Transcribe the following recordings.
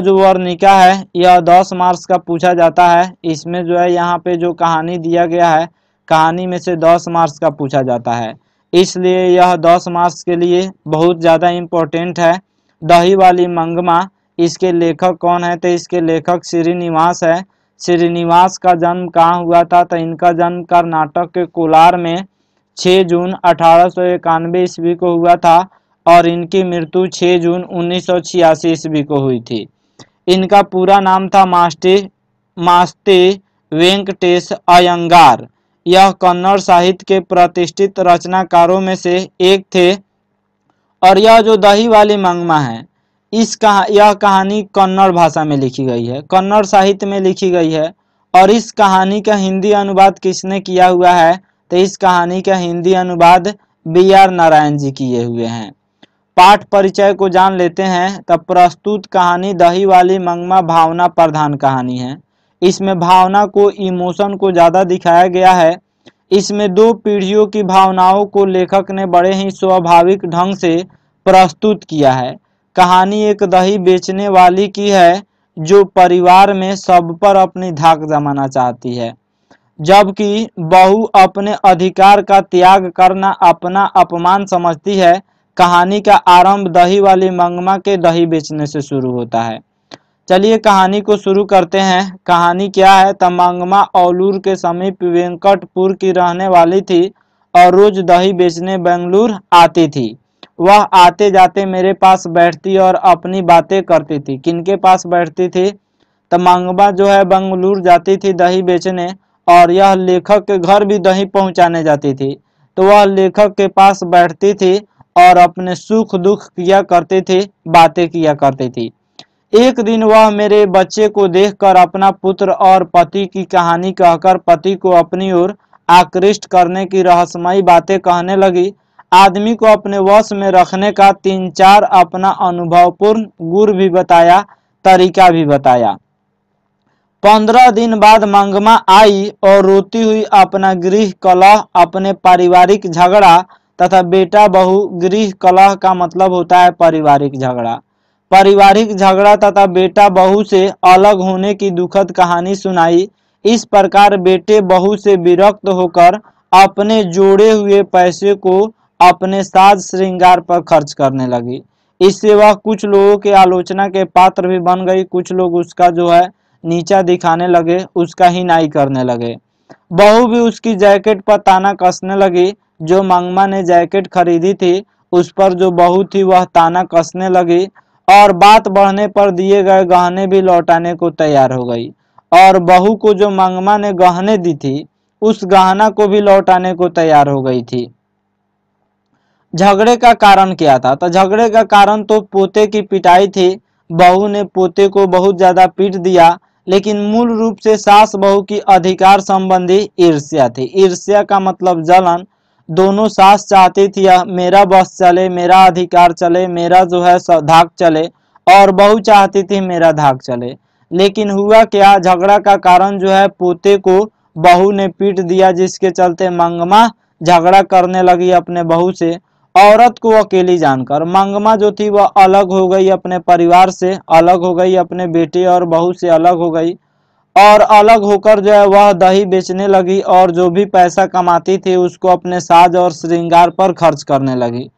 जो वर्णिका है यह 10 मार्क्स का पूछा जाता है। इसमें जो है यहाँ पे जो कहानी दिया गया है, कहानी में से 10 मार्क्स का पूछा जाता है, इसलिए यह 10 मार्क्स के लिए बहुत ज़्यादा इम्पोर्टेंट है। दही वाली मंगमा, इसके लेखक कौन है? तो इसके लेखक श्रीनिवास है। श्रीनिवास का जन्म कहाँ हुआ था? तो इनका जन्म कर्नाटक के कोलार में 6 जून 1891 ईस्वी को हुआ था और इनकी मृत्यु 6 जून 1986 ईस्वी को हुई थी। इनका पूरा नाम था मास्ती वेंकटेश अयंगार। यह कन्नड़ साहित्य के प्रतिष्ठित रचनाकारों में से एक थे। और यह जो दही वाली मंगमा है, यह कहानी कन्नड़ भाषा में लिखी गई है, कन्नड़ साहित्य में लिखी गई है। और इस कहानी का हिंदी अनुवाद किसने किया हुआ है? तो इस कहानी का हिंदी अनुवाद BR नारायण जी किए हुए हैं। पाठ परिचय को जान लेते हैं। तब प्रस्तुत कहानी दही वाली मंगमा भावना प्रधान कहानी है। इसमें भावना को, इमोशन को ज़्यादा दिखाया गया है। इसमें 2 पीढ़ियों की भावनाओं को लेखक ने बड़े ही स्वाभाविक ढंग से प्रस्तुत किया है। कहानी एक दही बेचने वाली की है जो परिवार में सब पर अपनी धाक जमाना चाहती है, जबकि बहू अपने अधिकार का त्याग करना अपना अपमान समझती है। कहानी का आरंभ दही वाली मंगमा के दही बेचने से शुरू होता है। चलिए कहानी को शुरू करते हैं। कहानी क्या है? तो मंगमा औलूर के समीप वेंकटपुर की रहने वाली थी और रोज दही बेचने बेंगलुरु आती थी। वह आते जाते मेरे पास बैठती और अपनी बातें करती थी। किनके पास बैठती थी? तो मंगमा जो है बेंगलुरु जाती थी दही बेचने, और यह लेखक के घर भी दही पहुंचाने जाती थी। तो वह लेखक के पास बैठती थी और अपने सुख दुख किया करती थी, बातें किया करती थी। एक दिन वह मेरे बच्चे को देखकर अपना पुत्र और पति की कहानी कहकर पति को अपनी ओर आकृष्ट करने की रहस्यमयी बातें कहने लगी। आदमी को अपने वश में रखने का 3-4 अपना अनुभवपूर्ण गुर भी बताया, तरीका भी बताया। 15 दिन बाद मंगमा आई और रोती हुई अपना गृह कलह, अपने पारिवारिक झगड़ा तथा बेटा बहू, गृह कलह का मतलब होता है पारिवारिक झगड़ा, पारिवारिक झगड़ा तथा बेटा बहू से अलग होने की दुखद कहानी सुनाई। इस प्रकार बेटे बहू से विरक्त होकर अपने जोड़े हुए पैसे को अपने साज श्रृंगार पर खर्च करने लगी। इससे वह कुछ लोगों के आलोचना के पात्र भी बन गई। कुछ लोग उसका जो है नीचा दिखाने लगे, उसका हिनाई करने लगे। बहू भी उसकी जैकेट पर ताना कसने लगी। जो मंगमा ने जैकेट खरीदी थी उस पर जो बहू थी वह ताना कसने लगी और बात बढ़ने पर दिए गए गहने भी लौटाने को तैयार हो गई। और बहू को जो मंगमा ने गहने दी थी उस गहना को भी लौटाने को तैयार हो गई थी। झगड़े का कारण क्या था? तो झगड़े का कारण तो पोते की पिटाई थी। बहू ने पोते को बहुत ज्यादा पीट दिया, लेकिन मूल रूप से सास बहू की अधिकार संबंधी ईर्ष्या थी। ईर्ष्या का मतलब जलन। दोनों सास चाहती थी मेरा बस चले, मेरा अधिकार चले, मेरा जो है धाक चले, और बहू चाहती थी मेरा धाक चले। लेकिन हुआ क्या? झगड़ा का कारण जो है पोते को बहू ने पीट दिया, जिसके चलते मंगमा झगड़ा करने लगी अपने बहू से। औरत को अकेली जानकर मंगमा जो थी वह अलग हो गई, अपने परिवार से अलग हो गई, अपने बेटे और बहू से अलग हो गई, और अलग होकर जो है वह दही बेचने लगी और जो भी पैसा कमाती थी उसको अपने साज और श्रृंगार पर खर्च करने लगी।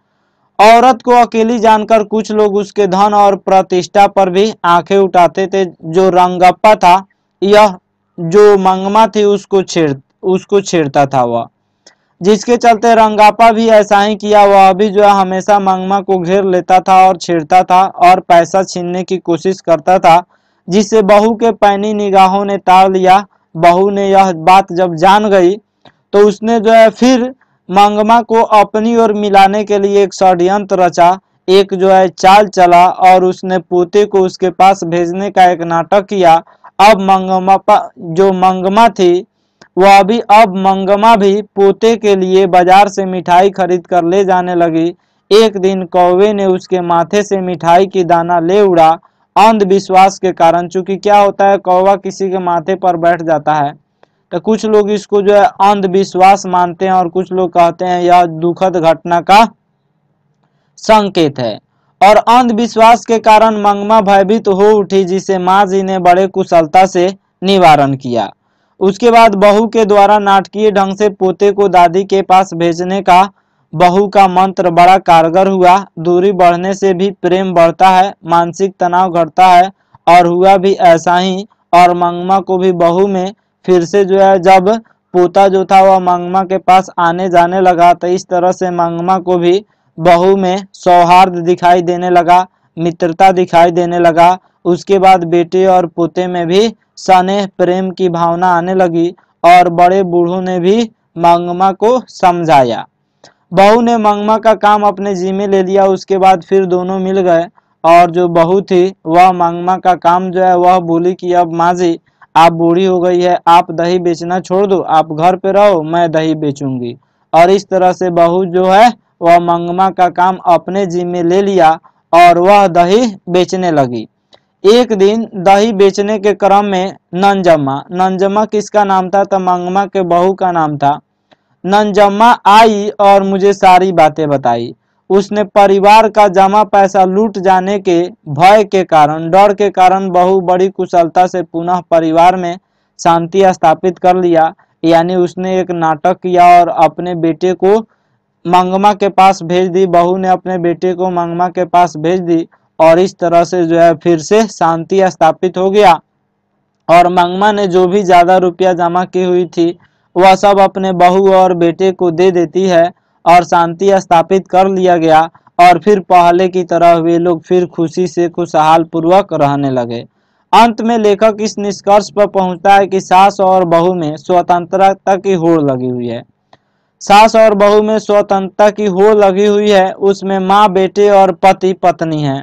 औरत को अकेली जानकर कुछ लोग उसके धन और प्रतिष्ठा पर भी आंखें उठाते थे। जो रंगप्पा था, यह जो मंगमा थी उसको छेड़ता था वह, जिसके चलते रंगापा भी ऐसा ही किया। वह भी जो है हमेशा मंगमा को घेर लेता था और छेड़ता था और पैसा छीनने की कोशिश करता था, जिससे बहू के पैनी निगाहों ने ताड़ लिया। बहू ने यह बात जब जान गई तो उसने जो है फिर मंगमा को अपनी ओर मिलाने के लिए एक षड्यंत्र रचा, एक जो है चाल चला और उसने पोते को उसके पास भेजने का एक नाटक किया। अब मंगमा थी अब मंगमा भी पोते के लिए बाजार से मिठाई खरीद कर ले जाने लगी। एक दिन कौवे ने उसके माथे से मिठाई की दाना ले उड़ा, अंधविश्वास के कारण। चूंकि क्या होता है, कौवा किसी के माथे पर बैठ जाता है तो कुछ लोग इसको जो है अंधविश्वास मानते हैं और कुछ लोग कहते हैं यह दुखद घटना का संकेत है। और अंधविश्वास के कारण मंगमा भयभीत हो उठी, जिसे माँ जी ने बड़े कुशलता से निवारण किया। उसके बाद बहू के द्वारा नाटकीय ढंग से पोते को दादी के पास भेजने का बहू का मंत्र बड़ा कारगर हुआ। दूरी बढ़ने से भी प्रेम बढ़ता है, मानसिक तनाव घटता है, और हुआ भी ऐसा ही। और मंगमा को भी बहू में फिर से जब पोता जो था वह मंगमा के पास आने जाने लगा, तो इस तरह से मंगमा को भी बहू में सौहार्द दिखाई देने लगा, मित्रता दिखाई देने लगा। उसके बाद बेटे और पोते में भी स्नेह प्रेम की भावना आने लगी, और बड़े बूढ़ों ने भी मंगमा को समझाया। बहू ने मंगमा का काम अपने जिम्मे ले लिया। उसके बाद फिर दोनों मिल गए, और जो बहू थी वह मंगमा का काम वह बोली कि अब माँ जी आप बूढ़ी हो गई है, आप दही बेचना छोड़ दो, आप घर पे रहो, मैं दही बेचूंगी। और इस तरह से बहू वह मंगमा का काम अपने जिम्मे ले लिया, और वह दही बेचने लगी। एक दिन दही बेचने के क्रम में नंजम्मा किसका नाम था? तो मंगमा के बहू का नाम था। नंजम्मा आई और मुझे सारी बातें बताई। उसने परिवार का जमा पैसा लूट जाने के भय के कारण, डर के कारण बहू बड़ी कुशलता से पुनः परिवार में शांति स्थापित कर लिया। यानी उसने एक नाटक किया और अपने बेटे को मंगमा के पास भेज दी। बहू ने अपने बेटे को मंगमा के पास भेज दी, और इस तरह से फिर से शांति स्थापित हो गया। और मंगमा ने जो भी ज्यादा रुपया जमा की हुई थी वह सब अपने बहू और बेटे को दे देती है, और शांति स्थापित कर लिया गया। और फिर पहले की तरह वे लोग फिर खुशी से खुशहाल पूर्वक रहने लगे। अंत में लेखक इस निष्कर्ष पर पहुंचता है कि सास और बहू में स्वतंत्रता की होड़ लगी हुई है। सास और बहू में स्वतंत्रता की होड़ लगी हुई है। उसमें माँ बेटे और पति पत्नी है।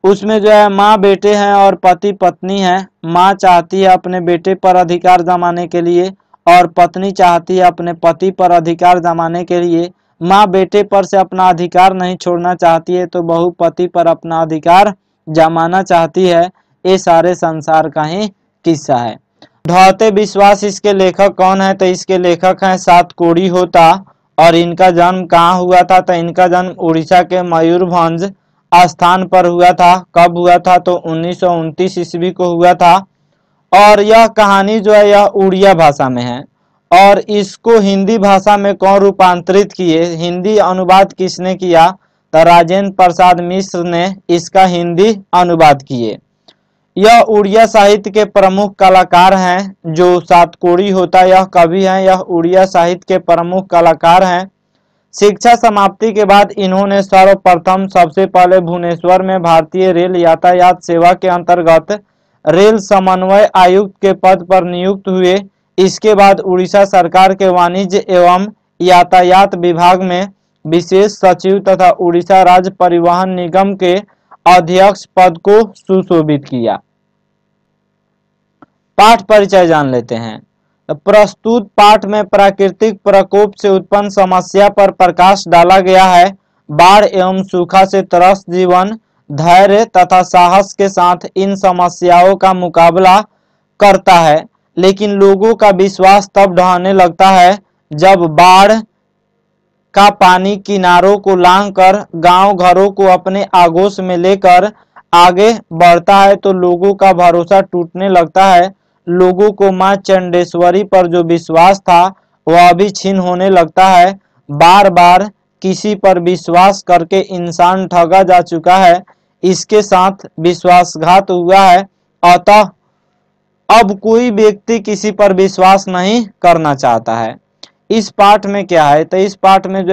उसमें माँ बेटे हैं और पति पत्नी है। माँ चाहती है अपने बेटे पर अधिकार जमाने के लिए, और पत्नी चाहती है अपने पति पर अधिकार जमाने के लिए। माँ बेटे पर से अपना अधिकार नहीं छोड़ना चाहती है, तो बहू पति पर अपना अधिकार जमाना चाहती है। ये सारे संसार का ही किस्सा है। ढहते विश्वास इसके लेखक कौन है? तो इसके लेखक हैं सातकोड़ी होता। और इनका जन्म कहाँ हुआ था? तो इनका जन्म उड़ीसा के मयूरभंज स्थान पर हुआ था। कब हुआ था? तो 1929 ईस्वी को हुआ था। और यह कहानी यह उड़िया भाषा में है, और इसको हिंदी भाषा में कौन रूपांतरित किए? हिंदी अनुवाद किसने किया? तो राजेंद्र प्रसाद मिश्र ने इसका हिंदी अनुवाद किए। यह उड़िया साहित्य के प्रमुख कलाकार हैं। जो सातकोड़ी होता यह कवि हैं, यह उड़िया साहित्य के प्रमुख कलाकार हैं। शिक्षा समाप्ति के बाद इन्होंने सर्वप्रथम सबसे पहले भुवनेश्वर में भारतीय रेल यातायात सेवा के अंतर्गत रेल समन्वय आयुक्त के पद पर नियुक्त हुए। इसके बाद उड़ीसा सरकार के वाणिज्य एवं यातायात विभाग में विशेष सचिव तथा उड़ीसा राज्य परिवहन निगम के अध्यक्ष पद को सुशोभित किया। पाठ परिचय जान लेते हैं। प्रस्तुत पाठ में प्राकृतिक प्रकोप से उत्पन्न समस्या पर प्रकाश डाला गया है। बाढ़ एवं सूखा से त्रस्त जीवन धैर्य तथा साहस के साथ इन समस्याओं का मुकाबला करता है, लेकिन लोगों का विश्वास तब ढहने लगता है जब बाढ़ का पानी किनारों को लांघकर गांव घरों को अपने आगोश में लेकर आगे बढ़ता है, तो लोगों का भरोसा टूटने लगता है। लोगों को मां चंडेश्वरी पर जो विश्वास था वह भी छीन होने लगता है। बार बार किसी पर विश्वास करके इंसान ठगा जा चुका है, इसके साथ विश्वासघात हुआ है। अतः अब कोई व्यक्ति किसी पर विश्वास नहीं करना चाहता है। इस पाठ में क्या है? तो इस पाठ में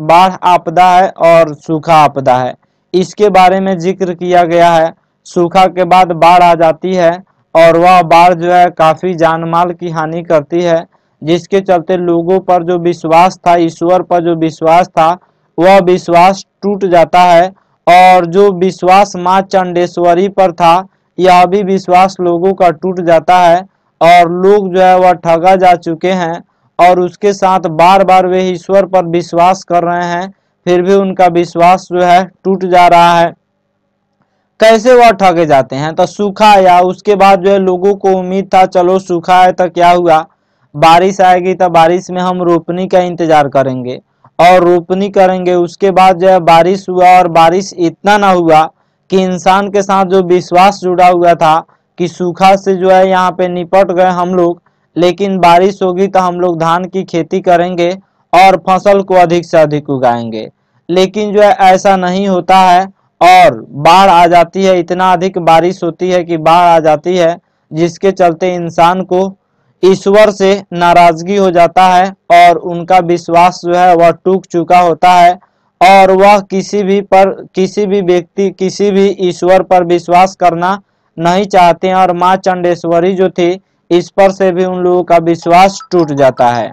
बाढ़ आपदा है और सूखा आपदा है, इसके बारे में जिक्र किया गया है। सूखा के बाद बाढ़ आ जाती है, और वह बाढ़ काफी जान माल की हानि करती है, जिसके चलते लोगों पर जो विश्वास था, ईश्वर पर जो विश्वास था, वह विश्वास टूट जाता है। और जो विश्वास मां चंडेश्वरी पर था, यह भी विश्वास लोगों का टूट जाता है, और लोग वह ठगा जा चुके हैं, और उसके साथ बार बार वे ईश्वर पर विश्वास कर रहे हैं, फिर भी उनका विश्वास टूट जा रहा है। कैसे वह ठगे जाते हैं? तो सूखा आया, उसके बाद लोगों को उम्मीद था चलो सूखा है तो क्या हुआ, बारिश आएगी तो बारिश में हम रोपनी का इंतजार करेंगे। और रोपनी करेंगे। उसके बाद जो है बारिश हुआ और बारिश इतना ना हुआ कि इंसान के साथ जो विश्वास जुड़ा हुआ था कि सूखा से जो है यहाँ पे निपट गए हम लोग, लेकिन बारिश होगी तो हम लोग धान की खेती करेंगे और फसल को अधिक से अधिक उगाएंगे। लेकिन जो है ऐसा नहीं होता है और बाढ़ आ जाती है, इतना अधिक बारिश होती है कि बाढ़ आ जाती है, जिसके चलते इंसान को ईश्वर से नाराजगी हो जाता है और उनका विश्वास जो है वह टूट चुका होता है और वह किसी भी व्यक्ति किसी भी ईश्वर पर विश्वास करना नहीं चाहते हैं और माँ चंडेश्वरी जो थी इस पर से भी उन लोगों का विश्वास टूट जाता है।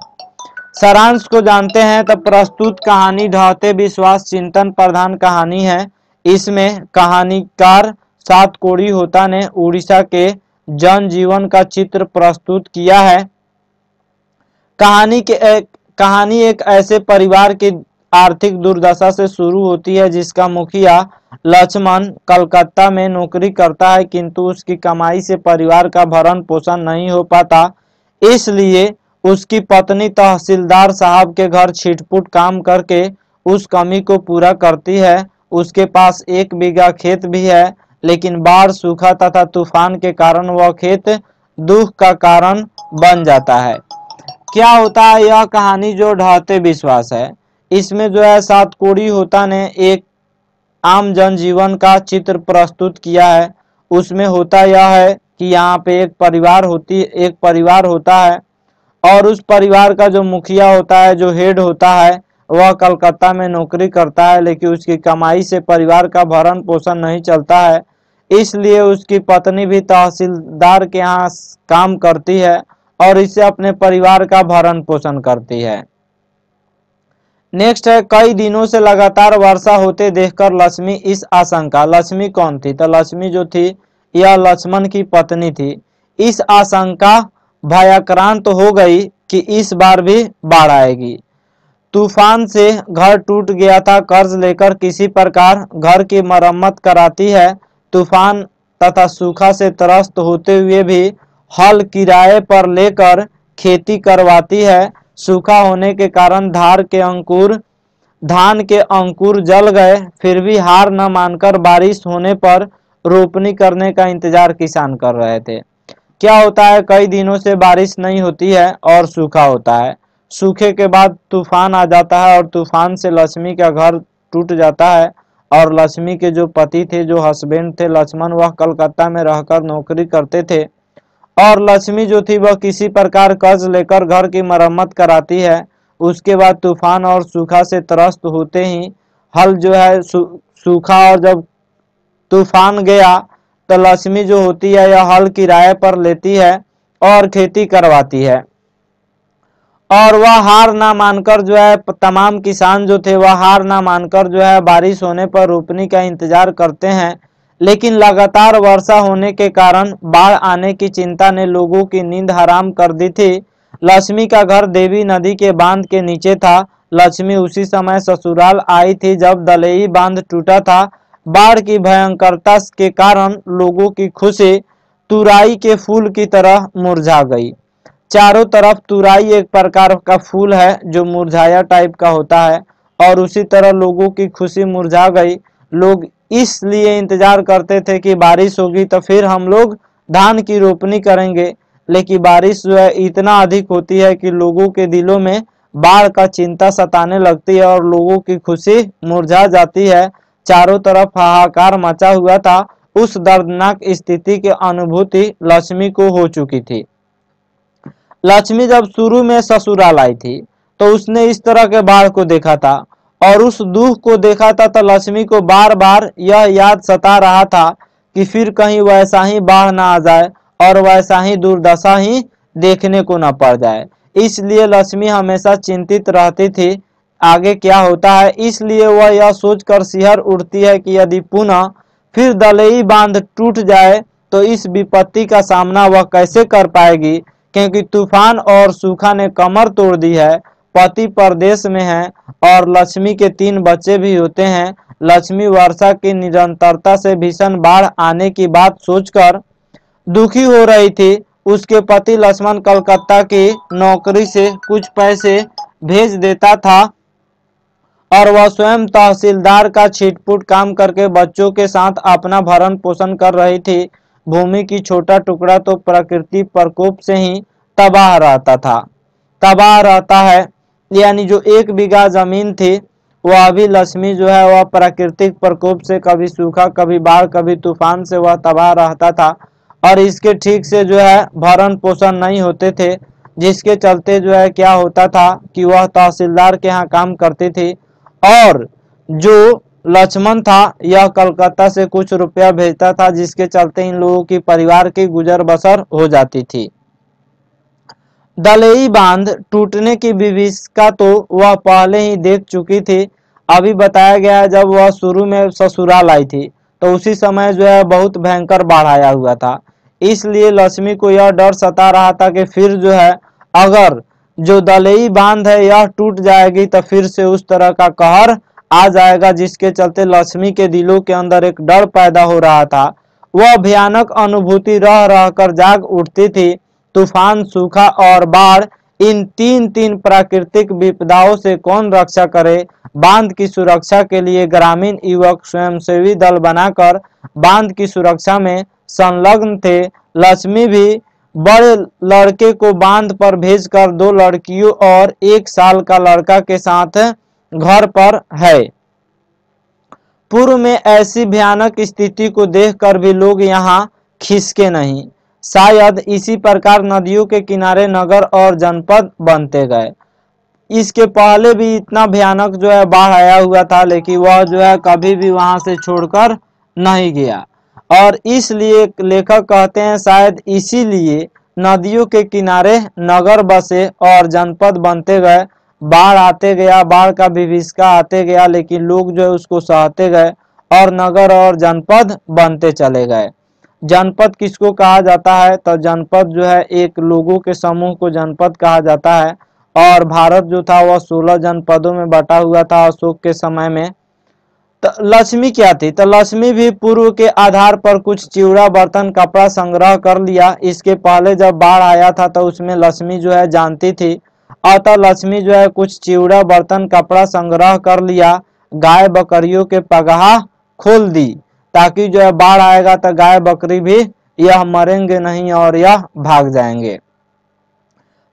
सारांश को जानते हैं तो प्रस्तुत कहानी ढहते विश्वास चिंतन प्रधान कहानी है। इसमें कहानीकार सातकोड़ी होता ने उड़ीसा के जनजीवन का चित्र प्रस्तुत किया है। कहानी एक ऐसे परिवार की आर्थिक दुर्दशा से शुरू होती है जिसका मुखिया लक्ष्मण कलकत्ता में नौकरी करता है, किंतु उसकी कमाई से परिवार का भरण पोषण नहीं हो पाता। इसलिए उसकी पत्नी तहसीलदार साहब के घर छिटपुट काम करके उस कमी को पूरा करती है। उसके पास 1 बीघा खेत भी है, लेकिन बाढ़, सूखा तथा तूफान के कारण वह खेत दुख का कारण बन जाता है। क्या होता है यह कहानी जो ढहते विश्वास है, इसमें जो है सातकोड़ी होता ने एक आम जनजीवन का चित्र प्रस्तुत किया है। उसमें होता यह है कि यहाँ पे एक परिवार होता है और उस परिवार का जो मुखिया होता है, जो हेड होता है, वह कलकत्ता में नौकरी करता है, लेकिन उसकी कमाई से परिवार का भरण पोषण नहीं चलता है। इसलिए उसकी पत्नी भी तहसीलदार के यहाँ काम करती है और इससे अपने परिवार का भरण पोषण करती है। नेक्स्ट है, कई दिनों से लगातार वर्षा होते देखकर लक्ष्मी इस आशंका, लक्ष्मी कौन थी तो लक्ष्मी जो थी यह लक्ष्मण की पत्नी थी, इस आशंका भयाक्रांत हो गई कि इस बार भी बाढ़ आएगी। तूफान से घर टूट गया था, कर्ज लेकर किसी प्रकार घर की मरम्मत कराती है। तूफान तथा सूखा से त्रस्त होते हुए भी हल किराए पर लेकर खेती करवाती है। सूखा होने के कारण धान के अंकुर जल गए, फिर भी हार न मानकर बारिश होने पर रोपनी करने का इंतजार किसान कर रहे थे। क्या होता है, कई दिनों से बारिश नहीं होती है और सूखा होता है। सूखे के बाद तूफान आ जाता है और तूफान से लक्ष्मी का घर टूट जाता है और लक्ष्मी के जो पति थे, जो हस्बैंड थे लक्ष्मण, वह कलकत्ता में रहकर नौकरी करते थे और लक्ष्मी जो थी वह किसी प्रकार कर्ज लेकर घर की मरम्मत कराती है। उसके बाद तूफान और सूखा से त्रस्त होते ही हल जो है सूखा और जब तूफान गया तो लक्ष्मी जो होती है यह हल किराए पर लेती है और खेती करवाती है और वह हार ना मानकर जो है तमाम किसान जो थे वह हार ना मानकर जो है बारिश होने पर रोपनी का इंतजार करते हैं। लेकिन लगातार वर्षा होने के कारण बाढ़ आने की चिंता ने लोगों की नींद हराम कर दी थी। लक्ष्मी का घर देवी नदी के बांध के नीचे था। लक्ष्मी उसी समय ससुराल आई थी जब दलेई बांध टूटा था। बाढ़ की भयंकरता के कारण लोगों की खुशी तुराई के फूल की तरह मुरझा गई। चारों तरफ तुराई एक प्रकार का फूल है जो मुरझाया टाइप का होता है और उसी तरह लोगों की खुशी मुरझा गई। लोग इसलिए इंतजार करते थे कि बारिश होगी तो फिर हम लोग धान की रोपनी करेंगे, लेकिन बारिश जो है इतना अधिक होती है कि लोगों के दिलों में बाढ़ का चिंता सताने लगती है और लोगों की खुशी मुरझा जाती है। चारों तरफ हाहाकार मचा हुआ था। उस दर्दनाक स्थिति की अनुभूति लक्ष्मी को हो चुकी थी। लक्ष्मी जब शुरू में ससुराल आई थी तो उसने इस तरह के बाढ़ को देखा था और उस दुख को देखा था तो लक्ष्मी को बार बार यह याद सता रहा था कि फिर कहीं वैसा ही बाढ़ ना आ जाए और वैसा ही दुर्दशा ही देखने को न पड़ जाए। इसलिए लक्ष्मी हमेशा चिंतित रहती थी आगे क्या होता है। इसलिए वह यह सोचकर सिहर उठती है कि यदि पुनः फिर दलेई बांध टूट जाए तो इस विपत्ति का सामना वह कैसे कर पाएगी, क्योंकि तूफान और सूखा ने कमर तोड़ दी है। पति परदेश में है और लक्ष्मी के 3 बच्चे भी होते हैं। लक्ष्मी वर्षा की निरंतरता से भीषण बाढ़ आने की बात सोचकर दुखी हो रही थी। उसके पति लक्ष्मण कलकत्ता की नौकरी से कुछ पैसे भेज देता था और वह स्वयं तहसीलदार का छिटपुट काम करके बच्चों के साथ अपना भरण पोषण कर रही थी। भूमि की छोटा टुकड़ा तो प्रकृति प्रकोप से ही तबाह रहता है। यानी जो 1 बीघा जमीन थी वह अभी लक्ष्मी जो है वह प्राकृतिक प्रकोप से, कभी सूखा, कभी बाढ़, कभी तूफान से वह तबाह रहता था और इसके ठीक से जो है भरण पोषण नहीं होते थे, जिसके चलते जो है क्या होता था कि वह तहसीलदार के यहाँ काम करती थी और जो लक्ष्मण था यह कलकत्ता से कुछ रुपया भेजता था, जिसके चलते इन लोगों की परिवार की गुजर बसर हो जाती थी। दलेई बांध टूटने की विभीषिका तो वह पहले ही देख चुकी थी। अभी बताया गया है जब वह शुरू में ससुराल आई थी तो उसी समय जो है बहुत भयंकर बाढ़ आया हुआ था। इसलिए लक्ष्मी को यह डर सता रहा था कि फिर जो है अगर जो दलेई बांध है यह टूट जाएगी तो फिर से उस तरह का कहर आ जाएगा, जिसके चलते लक्ष्मी के दिलों के अंदर एक डर पैदा हो रहा था। वह भयानक अनुभूति रह रहकर जाग उठती थी। तूफान, सूखा और बाढ़, इन तीन प्राकृतिक विपदाओं से कौन रक्षा करे। बांध की सुरक्षा के लिए ग्रामीण युवक स्वयंसेवी दल बनाकर बांध की सुरक्षा में संलग्न थे। लक्ष्मी भी बड़े लड़के को बांध पर भेजकर 2 लड़कियों और 1 साल का लड़का के साथ घर पर है। पूर्व में ऐसी भयानक स्थिति को देखकर भी लोग यहाँ खिसके नहीं। शायद इसी प्रकार नदियों के किनारे नगर और जनपद बनते गए। इसके पहले भी इतना भयानक जो है बाढ़ आया हुआ था, लेकिन वह जो है कभी भी वहां से छोड़कर नहीं गया और इसलिए लेखक कहते हैं शायद इसीलिए नदियों के किनारे नगर बसे और जनपद बनते गए। बाढ़ आते गया, बाढ़ का विभीषिका आते गया, लेकिन लोग जो है उसको सहते गए और नगर और जनपद बनते चले गए। जनपद किसको कहा जाता है तो जनपद जो है एक लोगों के समूह को जनपद कहा जाता है और भारत जो था वह 16 जनपदों में बटा हुआ था अशोक के समय में। तो लक्ष्मी क्या थी तो लक्ष्मी भी पूर्व के आधार पर कुछ चिवड़ा, बर्तन, कपड़ा संग्रह कर लिया। इसके पहले जब बाढ़ आया था तो उसमें लक्ष्मी जो है जानती थी, अतः लक्ष्मी जो है कुछ चिवड़ा, बर्तन, कपड़ा संग्रह कर लिया। गाय बकरियों के पगहा खोल दी ताकि जो है बाढ़ आएगा तो गाय बकरी भी यह मरेंगे नहीं और यह भाग जाएंगे।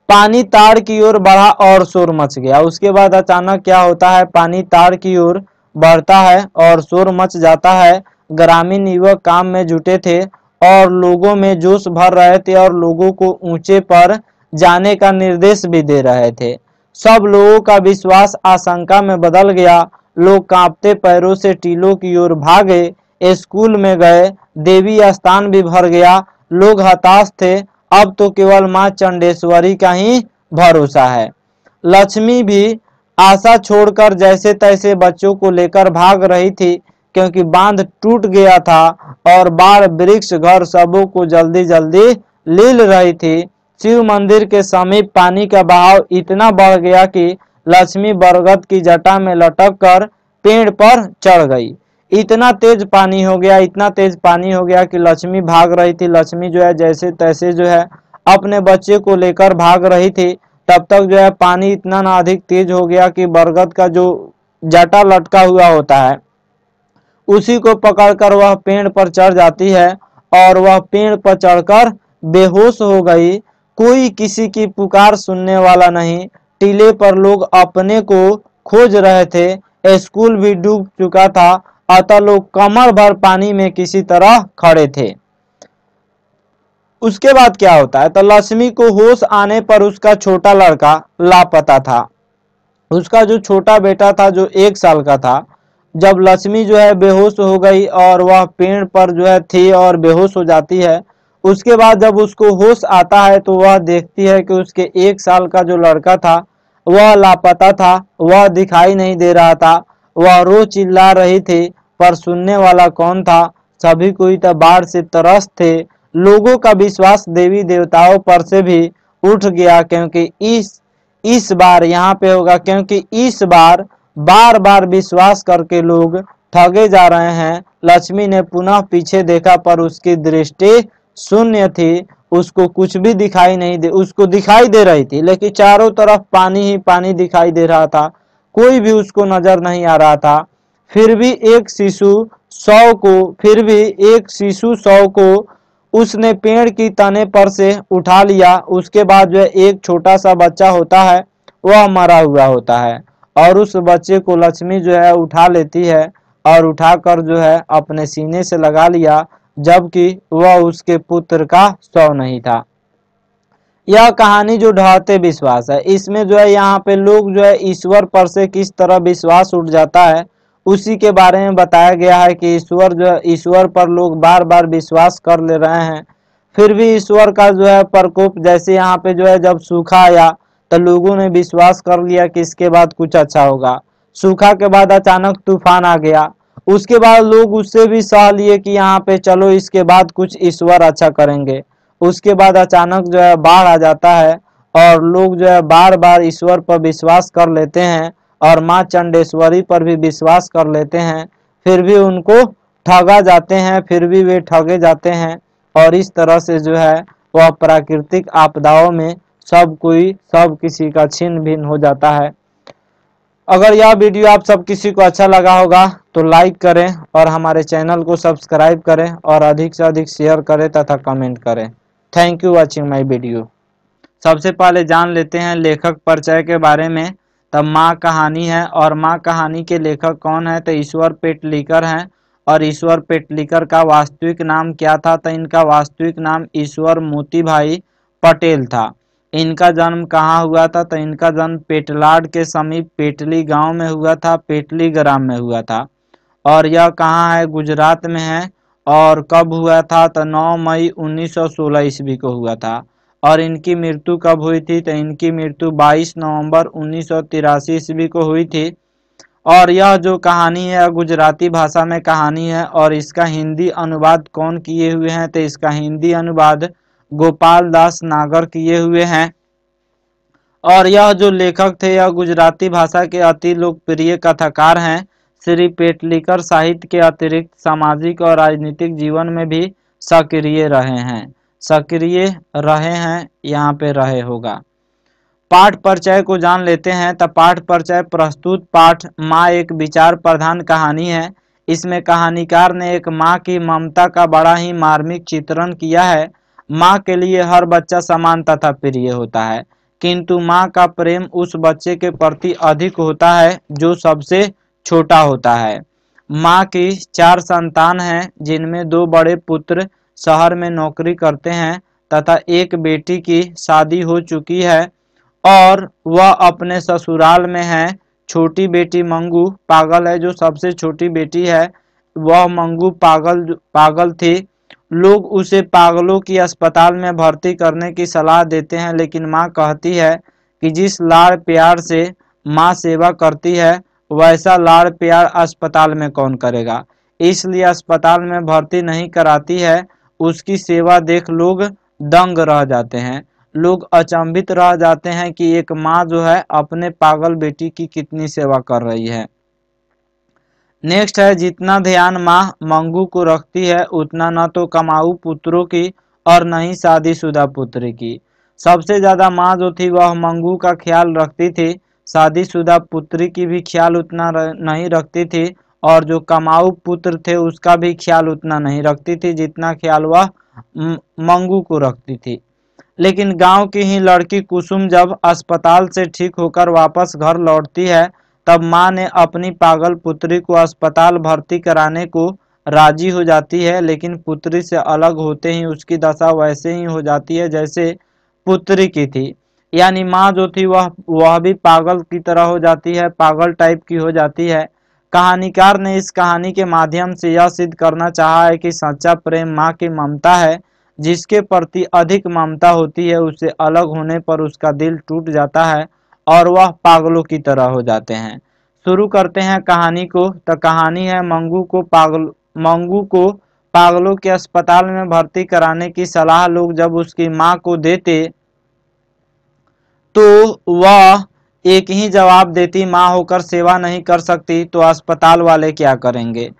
पानी ताड़ की ओर बढ़ा और शोर मच गया। उसके बाद अचानक क्या होता है, पानी ताड़ की ओर बढ़ता है और शोर मच जाता है। ग्रामीण युवक काम में जुटे थे और लोगों में जोश भर रहे थे और लोगों को ऊंचे पर जाने का निर्देश भी दे रहे थे। सब लोगों का विश्वास आशंका में बदल गया। लोग कांपते पैरों से टीलों की ओर भागे, स्कूल में गए, देवी स्थान भी भर गया। लोग हताश थे, अब तो केवल मां चंडेश्वरी का ही भरोसा है। लक्ष्मी भी आशा छोड़कर जैसे तैसे बच्चों को लेकर भाग रही थी, क्योंकि बांध टूट गया था और बाढ़ वृक्ष घर सबों को जल्दी जल्दी लील रही थी। शिव मंदिर के समीप पानी का बहाव इतना बढ़ गया कि लक्ष्मी बरगद की जटा में लटक कर पेड़ पर चढ़ गई। इतना तेज पानी हो गया, इतना तेज पानी हो गया कि लक्ष्मी भाग रही थी। लक्ष्मी जो है जैसे तैसे जो है अपने बच्चे को लेकर भाग रही थी। तब तक जो है पानी इतना ना अधिक तेज हो गया कि बरगद का जो जटा लटका हुआ होता है उसी को पकड़कर वह पेड़ पर चढ़ जाती है और वह पेड़ पर चढ़कर बेहोश हो गई। कोई किसी की पुकार सुनने वाला नहीं। टीले पर लोग अपने को खोज रहे थे। स्कूल भी डूब चुका था, अतः लोग कमर भर पानी में किसी तरह खड़े थे। उसके बाद क्या होता है तो लक्ष्मी को होश आने पर उसका छोटा लड़का लापता था। उसका जो छोटा बेटा था जो 1 साल का था, जब लक्ष्मी जो है बेहोश हो गई और वह पेड़ पर जो है थी और बेहोश हो जाती है, उसके बाद जब उसको होश आता है तो वह देखती है कि उसके 1 साल का जो लड़का था वह लापता था, वह दिखाई नहीं दे रहा था। वह रो चिल्ला रही थी पर सुनने वाला कौन था। सभी कोई तो बाढ़ से त्रस्त थे। लोगों का विश्वास देवी देवताओं पर से भी उठ गया, क्योंकि इस बार यहाँ पे होगा, क्योंकि इस बार बार बार विश्वास करके लोग ठगे जा रहे हैं। लक्ष्मी ने पुनः पीछे देखा पर उसकी दृष्टि शून्य थी। उसको कुछ भी दिखाई नहीं दे, उसको दिखाई दे रही थी लेकिन चारों तरफ पानी ही पानी दिखाई दे रहा था। कोई भी उसको नजर नहीं आ रहा था। फिर भी एक शिशु शव को उसने पेड़ की तने पर से उठा लिया। उसके बाद जो है एक छोटा सा बच्चा होता है वह मरा हुआ होता है और उस बच्चे को लक्ष्मी जो है उठा लेती है और उठाकर जो है अपने सीने से लगा लिया, जबकि वह उसके पुत्र का शव नहीं था। यह कहानी जो ढहते विश्वास है, इसमें जो है यहाँ पे लोग जो है ईश्वर पर से किस तरह विश्वास उठ जाता है उसी के बारे में बताया गया है कि ईश्वर पर लोग बार बार विश्वास कर ले रहे हैं, फिर भी ईश्वर का जो है प्रकोप, जैसे यहाँ पे जो है जब सूखा आया तो लोगों ने विश्वास कर लिया कि इसके बाद कुछ अच्छा होगा। सूखा के बाद अचानक तूफान आ गया, उसके बाद लोग उससे भी सह लिए कि यहाँ पे चलो इसके बाद कुछ ईश्वर अच्छा करेंगे। उसके बाद अचानक जो है बाढ़ आ जाता है और लोग जो है बार बार ईश्वर पर विश्वास कर लेते हैं और माँ चंडेश्वरी पर भी विश्वास कर लेते हैं, फिर भी उनको ठगा जाते हैं, फिर भी वे ठगे जाते हैं और इस तरह से जो है वह प्राकृतिक आपदाओं में सब किसी का छिन्न भिन्न हो जाता है। अगर यह वीडियो आप सब किसी को अच्छा लगा होगा तो लाइक करें और हमारे चैनल को सब्सक्राइब करें और अधिक से अधिक शेयर करें तथा कमेंट करें। Thank you watching my video. सबसे पहले जान लेते हैं लेखक परिचय के बारे में। तब माँ कहानी है और माँ कहानी के लेखक कौन है तो ईश्वर पेटलीकर हैं। और ईश्वर पेटलीकर का वास्तविक नाम क्या था तो इनका वास्तविक नाम ईश्वर मोतीभाई पटेल था। इनका जन्म कहाँ हुआ था तो इनका जन्म पेटलाड के समीप पेटली गांव में हुआ था, पेटली ग्राम में हुआ था। और यह कहाँ है, गुजरात में है। और कब हुआ था तो 9 मई 1916 ईस्वी को हुआ था। और इनकी मृत्यु कब हुई थी तो इनकी मृत्यु 22 नवंबर 1983 ईस्वी को हुई थी। और यह जो कहानी है गुजराती भाषा में कहानी है और इसका हिंदी अनुवाद कौन किए हुए हैं तो इसका हिंदी अनुवाद गोपाल दास नागर किए हुए हैं। और यह जो लेखक थे यह गुजराती भाषा के अति लोकप्रिय कथाकार हैं। श्री पेटलीकर साहित्य के अतिरिक्त सामाजिक और राजनीतिक जीवन में भी सक्रिय रहे हैं यहाँ पे रहे होगा। पाठ परिचय को जान लेते हैं। तब पाठ परिचय प्रस्तुत पाठ माँ एक विचार प्रधान कहानी है। इसमें कहानीकार ने एक माँ की ममता का बड़ा ही मार्मिक चित्रण किया है। माँ के लिए हर बच्चा समान तथा प्रिय होता है, किंतु माँ का प्रेम उस बच्चे के प्रति अधिक होता है जो सबसे छोटा होता है। माँ की 4 संतान हैं, जिनमें 2 बड़े पुत्र शहर में नौकरी करते हैं तथा एक बेटी की शादी हो चुकी है और वह अपने ससुराल में है। छोटी बेटी मंगू पागल है, जो सबसे छोटी बेटी है वह मंगू पागल थी। लोग उसे पागलों की अस्पताल में भर्ती करने की सलाह देते हैं, लेकिन माँ कहती है कि जिस लाड़ प्यार से माँ सेवा करती है वैसा लाड़ प्यार अस्पताल में कौन करेगा, इसलिए अस्पताल में भर्ती नहीं कराती है। उसकी सेवा देख लोग दंग रह जाते हैं। लोग अचंभित रह जाते हैं कि एक माँ जो है अपने पागल बेटी की कितनी सेवा कर रही है। नेक्स्ट है, जितना ध्यान माँ मंगू को रखती है उतना न तो कमाऊ पुत्रों की और न ही शादीशुदा पुत्री की। सबसे ज्यादा माँ जो थी वह मंगू का ख्याल रखती थी, शादीशुदा पुत्री की भी ख्याल उतना नहीं रखती थी और जो कमाऊ पुत्र थे उसका भी ख्याल उतना नहीं रखती थी जितना ख्याल वह मंगू को रखती थी। लेकिन गांव की ही लड़की कुसुम जब अस्पताल से ठीक होकर वापस घर लौटती है तब माँ ने अपनी पागल पुत्री को अस्पताल भर्ती कराने को राजी हो जाती है, लेकिन पुत्री से अलग होते ही उसकी दशा वैसे ही हो जाती है जैसे पुत्री की थी। यानी माँ जो थी वह भी पागल की तरह हो जाती है, पागल टाइप की हो जाती है। कहानीकार ने इस कहानी के माध्यम से यह सिद्ध करना चाहा है कि सच्चा प्रेम माँ की ममता है। जिसके प्रति अधिक ममता होती है उससे अलग होने पर उसका दिल टूट जाता है और वह पागलों की तरह हो जाते हैं। शुरू करते हैं कहानी को। तो कहानी है मंगू को पागलों के अस्पताल में भर्ती कराने की सलाह लोग जब उसकी माँ को देते तो वह एक ही जवाब देती, माँ होकर सेवा नहीं कर सकती तो अस्पताल वाले क्या करेंगे।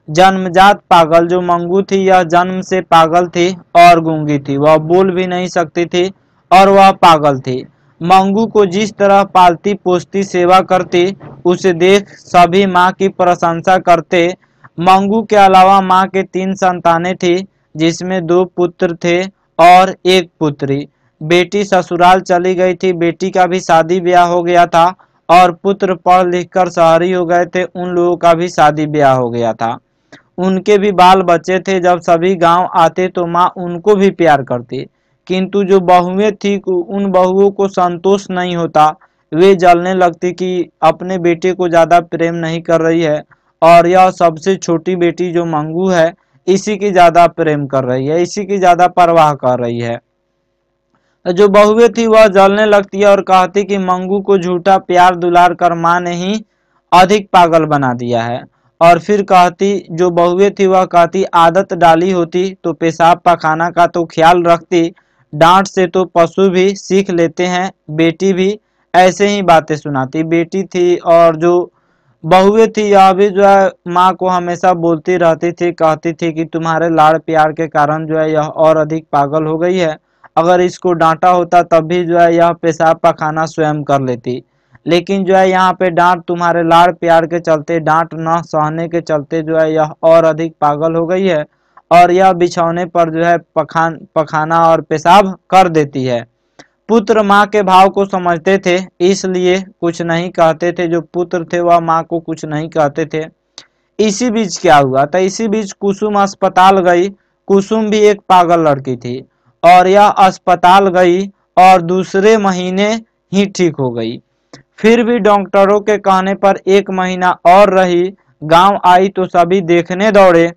जन्मजात पागल जो मंगू थी यह जन्म से पागल थी और गूंगी थी, वह बोल भी नहीं सकती थी और वह पागल थी। मंगू को जिस तरह पालती पोसती सेवा करती उसे देख सभी माँ की प्रशंसा करते। मंगू के अलावा माँ के 3 संतानें थी, जिसमें 2 पुत्र थे और 1 पुत्री। बेटी ससुराल चली गई थी, बेटी का भी शादी ब्याह हो गया था, और पुत्र पढ़ लिख कर शहरी हो गए थे, उन लोगों का भी शादी ब्याह हो गया था। उनके भी बाल बच्चे थे। जब सभी गांव आते तो माँ उनको भी प्यार करती, किंतु जो बहुएं थी उन बहुओं को संतोष नहीं होता। वे जलने लगती कि अपने बेटे को ज़्यादा प्रेम नहीं कर रही है, और यह सबसे छोटी बेटी जो मंगू है इसी की ज़्यादा प्रेम कर रही है, इसी की ज़्यादा परवाह कर रही है। जो बहुएं थी वह जलने लगती है और कहती कि मंगू को झूठा प्यार दुलार कर माँ ने ही अधिक पागल बना दिया है। और फिर कहती, जो बहुएं थी वह कहती, आदत डाली होती तो पेशाब पखाना का तो ख्याल रखती, डांट से तो पशु भी सीख लेते हैं। बेटी भी ऐसे ही बातें सुनाती। बेटी थी और जो बहुएं थी यह भी जो है माँ को हमेशा बोलती रहती थी, कहती थी कि तुम्हारे लाड़ प्यार के कारण जो है यह और अधिक पागल हो गई है। अगर इसको डांटा होता तब भी जो है यह पेशाब पखाना स्वयं कर लेती, लेकिन जो है यहाँ पे डांट तुम्हारे लाड़ प्यार के चलते, डांट न सहने के चलते जो है यह और अधिक पागल हो गई है, और यह बिछौने पर जो है पखाना और पेशाब कर देती है। पुत्र माँ के भाव को समझते थे, इसलिए कुछ नहीं कहते थे। जो पुत्र थे वह माँ को कुछ नहीं कहते थे। इसी बीच क्या हुआ था, इसी बीच कुसुम अस्पताल गई। कुसुम भी एक पागल लड़की थी, और यह अस्पताल गई और दूसरे महीने ही ठीक हो गई। फिर भी डॉक्टरों के कहने पर 1 महीना और रही। गांव आई तो सभी देखने दौड़े।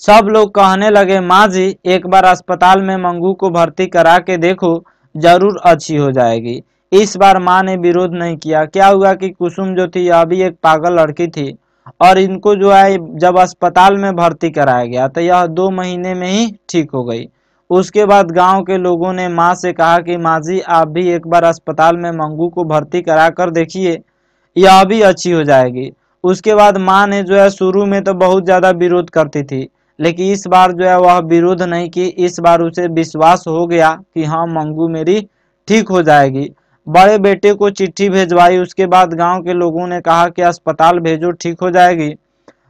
सब लोग कहने लगे, माँ जी एक बार अस्पताल में मंगू को भर्ती करा के देखो, जरूर अच्छी हो जाएगी। इस बार माँ ने विरोध नहीं किया। क्या हुआ कि कुसुम जो थी यह भी एक पागल लड़की थी, और इनको जो है जब अस्पताल में भर्ती कराया गया तो यह 2 महीने में ही ठीक हो गई। उसके बाद गांव के लोगों ने माँ से कहा कि माँ जी आप भी एक बार अस्पताल में मंगू को भर्ती करा कर देखिए, यह भी अच्छी हो जाएगी। उसके बाद माँ ने जो है शुरू में तो बहुत ज़्यादा विरोध करती थी, लेकिन इस बार जो है वह विरोध नहीं की। इस बार उसे विश्वास हो गया कि हाँ मंगू मेरी ठीक हो जाएगी। बड़े बेटे को चिट्ठी भेजवाई। उसके बाद गांव के लोगों ने कहा कि अस्पताल भेजो, ठीक हो जाएगी।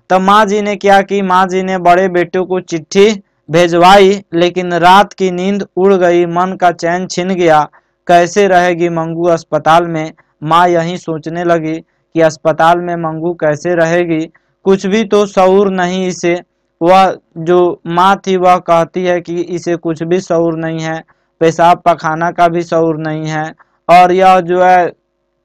तब माँ जी ने क्या कि माँ जी ने बड़े बेटे को चिट्ठी भेजवाई, लेकिन रात की नींद उड़ गई, मन का चैन छिन गया। कैसे रहेगी मंगू अस्पताल में। माँ यही सोचने लगी कि अस्पताल में मंगू कैसे रहेगी, कुछ भी तो शऊर नहीं इसे। वह जो माँ थी वह कहती है कि इसे कुछ भी शऊर नहीं है, पेशाब पखाना का भी शऊर नहीं है, और यह जो है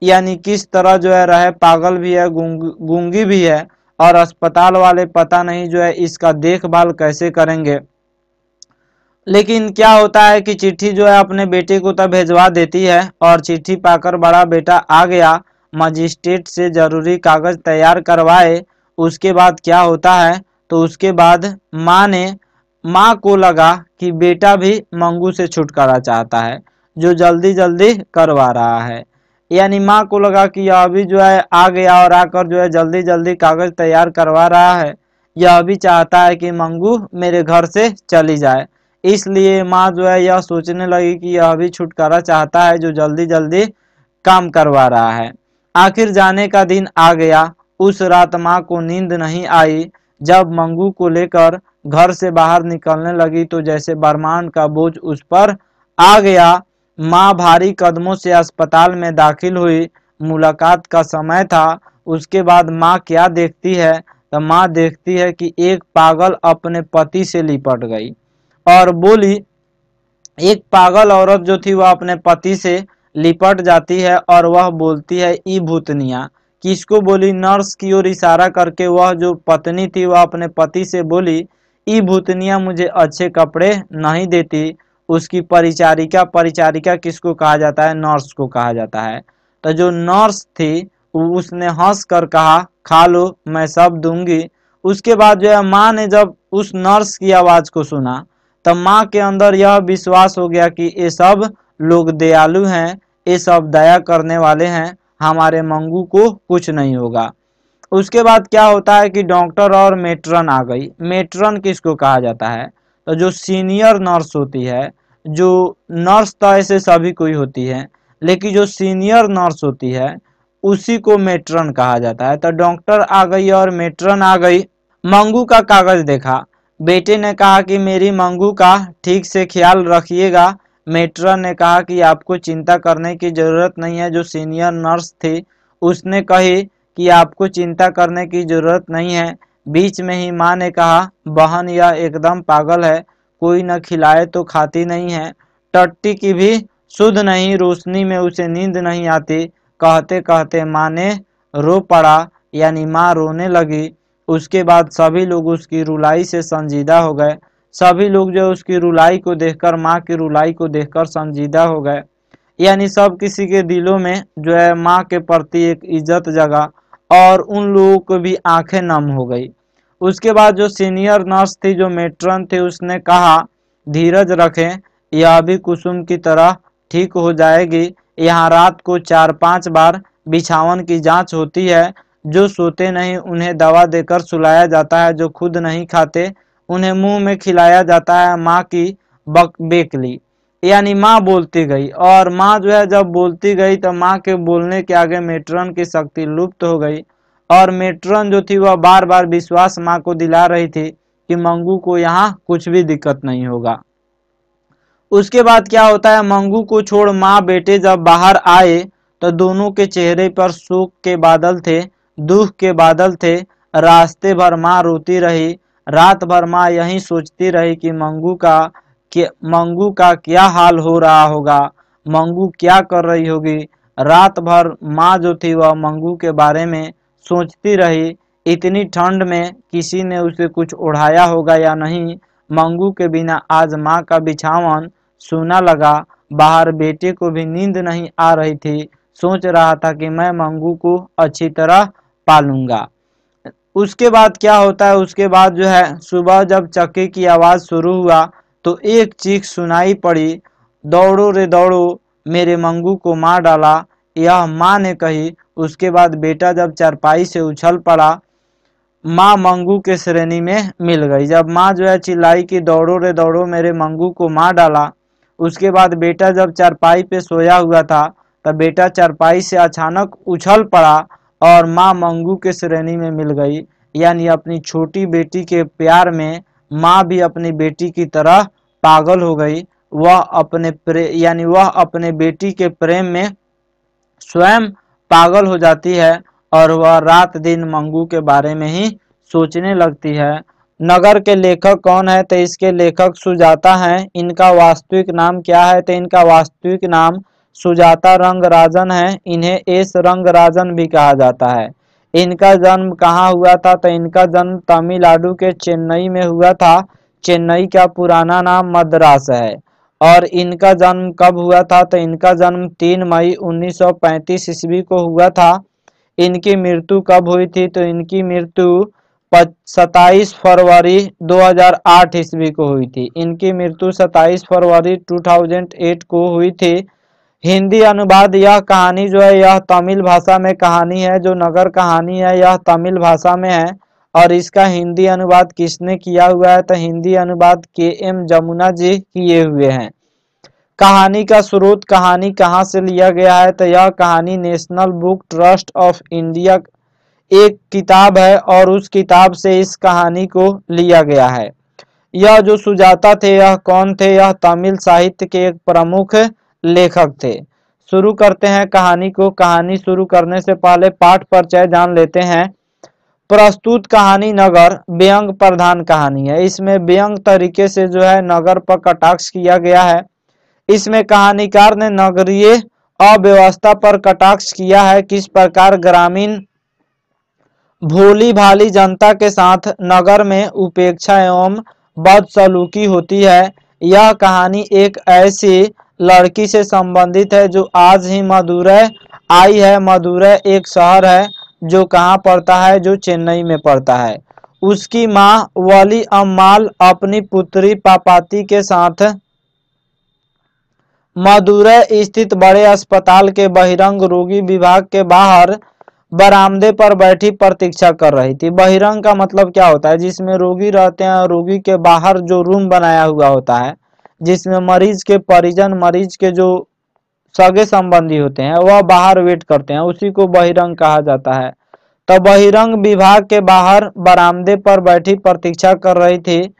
यानी किस तरह जो है रहे, पागल भी है, गूंगी भी है, और अस्पताल वाले पता नहीं जो है इसका देखभाल कैसे करेंगे। लेकिन क्या होता है कि चिट्ठी जो है अपने बेटे को तब भेजवा देती है, और चिट्ठी पाकर बड़ा बेटा आ गया, मजिस्ट्रेट से जरूरी कागज तैयार करवाए। उसके बाद क्या होता है, तो उसके बाद माँ को लगा कि बेटा भी मंगू से छुटकारा चाहता है, जो जल्दी जल्दी करवा रहा है। यानी माँ को लगा कि यह भी जो है आ गया और आकर जो है जल्दी जल्दी कागज तैयार करवा रहा है, यह भी चाहता है कि मंगू मेरे घर से चली जाए। इसलिए माँ जो है यह सोचने लगी कि यह भी छुटकारा चाहता है, जो जल्दी जल्दी काम करवा रहा है। आखिर जाने का दिन आ गया। उस रात माँ को नींद नहीं आई। जब मंगू को लेकर घर से बाहर निकलने लगी तो जैसे ब्रह्मांड का बोझ उस पर आ गया। माँ भारी कदमों से अस्पताल में दाखिल हुई। मुलाकात का समय था। उसके बाद माँ क्या देखती है, तो माँ देखती है कि एक पागल अपने पति से लिपट गई और बोली। एक पागल औरत जो थी वह अपने पति से लिपट जाती है और वह बोलती है, ई भूतनिया। किसको बोली? नर्स की ओर इशारा करके वह जो पत्नी थी वह अपने पति से बोली, ई भूतनिया मुझे अच्छे कपड़े नहीं देती। उसकी परिचारिका, परिचारिका किसको कहा जाता है? नर्स को कहा जाता है। तो जो नर्स थी उसने हंस कर कहा, खा लो, मैं सब दूंगी। उसके बाद जो है माँ ने जब उस नर्स की आवाज को सुना तब माँ के अंदर यह विश्वास हो गया कि ये सब लोग दयालु हैं, ये सब दया करने वाले हैं, हमारे मंगू को कुछ नहीं होगा। उसके बाद क्या होता है कि डॉक्टर और मेट्रन आ गई। मेट्रन किसको कहा जाता है? तो जो सीनियर नर्स होती है, जो नर्स तो ऐसे सभी कोई होती है, लेकिन जो सीनियर नर्स होती है उसी को मेट्रन कहा जाता है। तो डॉक्टर आ गई और मेट्रन आ गई। मंगू का कागज देखा, बेटे ने कहा कि मेरी मंगू का ठीक से ख्याल रखिएगा। मेट्रन ने कहा कि आपको चिंता करने की जरूरत नहीं है। जो सीनियर नर्स थी उसने कही कि आपको चिंता करने की जरूरत नहीं है। बीच में ही माँ ने कहा, बहन यह एकदम पागल है, कोई न खिलाए तो खाती नहीं है, टट्टी की भी शुद्ध नहीं, रोशनी में उसे नींद नहीं आती। कहते कहते माँ ने रो पड़ा, यानी माँ रोने लगी। उसके बाद सभी लोग उसकी रुलाई से संजीदा हो गए। सभी लोग जो उसकी रुलाई को देखकर, माँ की रुलाई को देखकर संजीदा हो गए, यानी सब किसी के दिलों में जो है माँ के प्रति एक इज्जत जगा और उन लोगों को भी आंखें नम हो गई। उसके बाद जो सीनियर नर्स थी, जो मेट्रन थी, उसने कहा धीरज रखें, यह भी कुसुम की तरह ठीक हो जाएगी। यहाँ रात को 4-5 बार बिछावन की जांच होती है। जो सोते नहीं उन्हें दवा देकर सुलाया जाता है, जो खुद नहीं खाते उन्हें मुंह में खिलाया जाता है। माँ की बेकली, यानी माँ बोलती गई, और माँ जो है जब बोलती गई तो माँ के बोलने के आगे मेट्रन की शक्ति लुप्त हो गई। और मेट्रन जो थी वह बार बार विश्वास माँ को दिला रही थी कि मंगू को यहाँ कुछ भी दिक्कत नहीं होगा। उसके बाद क्या होता है, मंगू को छोड़ माँ बेटे जब बाहर आए तो दोनों के चेहरे पर शोक के बादल थे, दुख के बादल थे। रास्ते भर माँ रोती रही। रात भर माँ यही सोचती रही कि मंगू का क्या हाल हो रहा होगा, मंगू क्या कर रही होगी। रात भर माँ जो थी वह मंगू के बारे में सोचती रही। इतनी ठंड में किसी ने उसे कुछ ओढ़ाया होगा या नहीं। मंगू के बिना आज माँ का बिछावन सूना लगा। बाहर बेटे को भी नींद नहीं आ रही थी। सोच रहा था कि मैं मंगू को अच्छी तरह पालूंगा। उसके बाद क्या होता है, उसके बाद जो है सुबह जब चक्की की आवाज़ शुरू हुआ तो एक चीख सुनाई पड़ी, दौड़ो रे दौड़ो, मेरे मंगू को मार डाला, यह माँ ने कही। उसके बाद बेटा जब चारपाई से उछल पड़ा, माँ मंगू के श्रेणी में मिल गई। जब माँ जो है चिल्लाई कि दौड़ो रे दौड़ो, मेरे मंगू को मार डाला, उसके बाद बेटा जब चारपाई पे सोया हुआ था तब बेटा चारपाई से अचानक उछल पड़ा और माँ मंगू के श्रेणी में मिल गई। यानी अपनी छोटी बेटी के प्यार में माँ भी अपनी बेटी की तरह पागल हो गई। वह अपने बेटी के प्रेम में स्वयं पागल हो जाती है और वह रात दिन मंगू के बारे में ही सोचने लगती है। नगर के लेखक कौन है, तो इसके लेखक सुजाता हैं। इनका वास्तविक नाम क्या है, तो इनका वास्तविक नाम सुजाता रंगराजन है। इन्हें एस रंगराजन भी कहा जाता है। इनका जन्म कहाँ हुआ था, तो इनका जन्म तमिलनाडु के चेन्नई में हुआ था। चेन्नई का पुराना नाम मद्रास है। और इनका जन्म कब हुआ था, तो इनका जन्म 3 मई 1935 ईस्वी को हुआ था। इनकी मृत्यु कब हुई थी, तो इनकी मृत्यु 27 फरवरी 2008 ईस्वी को हुई थी। इनकी मृत्यु 27 फरवरी 2008 को हुई थी। हिंदी अनुवाद, यह कहानी जो है यह तमिल भाषा में कहानी है। जो नगर कहानी है यह तमिल भाषा में है। और इसका हिंदी अनुवाद किसने किया हुआ है, तो हिंदी अनुवाद KM जमुना जी किए हुए हैं। कहानी का स्रोत, कहानी कहाँ से लिया गया है, तो यह कहानी national book trust of India एक किताब है और उस किताब से इस कहानी को लिया गया है। यह जो सुजाता थे यह कौन थे, यह तमिल साहित्य के एक प्रमुख लेखक थे। शुरू करते हैं कहानी को। कहानी शुरू करने से पहले पाठ परिचय जान लेते हैं। प्रस्तुत कहानी नगर व्यंग प्रधान कहानी है। इसमें व्यंग तरीके से जो है नगर पर कटाक्ष किया गया है। इसमें कहानीकार ने नगरीय अव्यवस्था पर कटाक्ष किया है। किस प्रकार ग्रामीण भोली भाली जनता के साथ नगर में उपेक्षा एवं बदसलूकी होती है। यह कहानी एक ऐसी लड़की से संबंधित है जो आज ही मदुरै आई है। मदुरै एक शहर है जो कहाँ पड़ता है, जो चेन्नई में पड़ता है। उसकी माँ वली अम्माल अपनी पुत्री पापाती के साथ मदुरै स्थित बड़े अस्पताल के बहिरंग रोगी विभाग के बाहर बरामदे पर बैठी प्रतीक्षा कर रही थी। बहिरंग का मतलब क्या होता है, जिसमें रोगी रहते हैं। रोगी के बाहर जो रूम बनाया हुआ होता है जिसमें मरीज के परिजन, मरीज के जो सगे संबंधी होते हैं वह बाहर वेट करते हैं, उसी को बहिरंग कहा जाता है। तो बहिरंग विभाग के बाहर बरामदे पर बैठी प्रतीक्षा कर रही थी।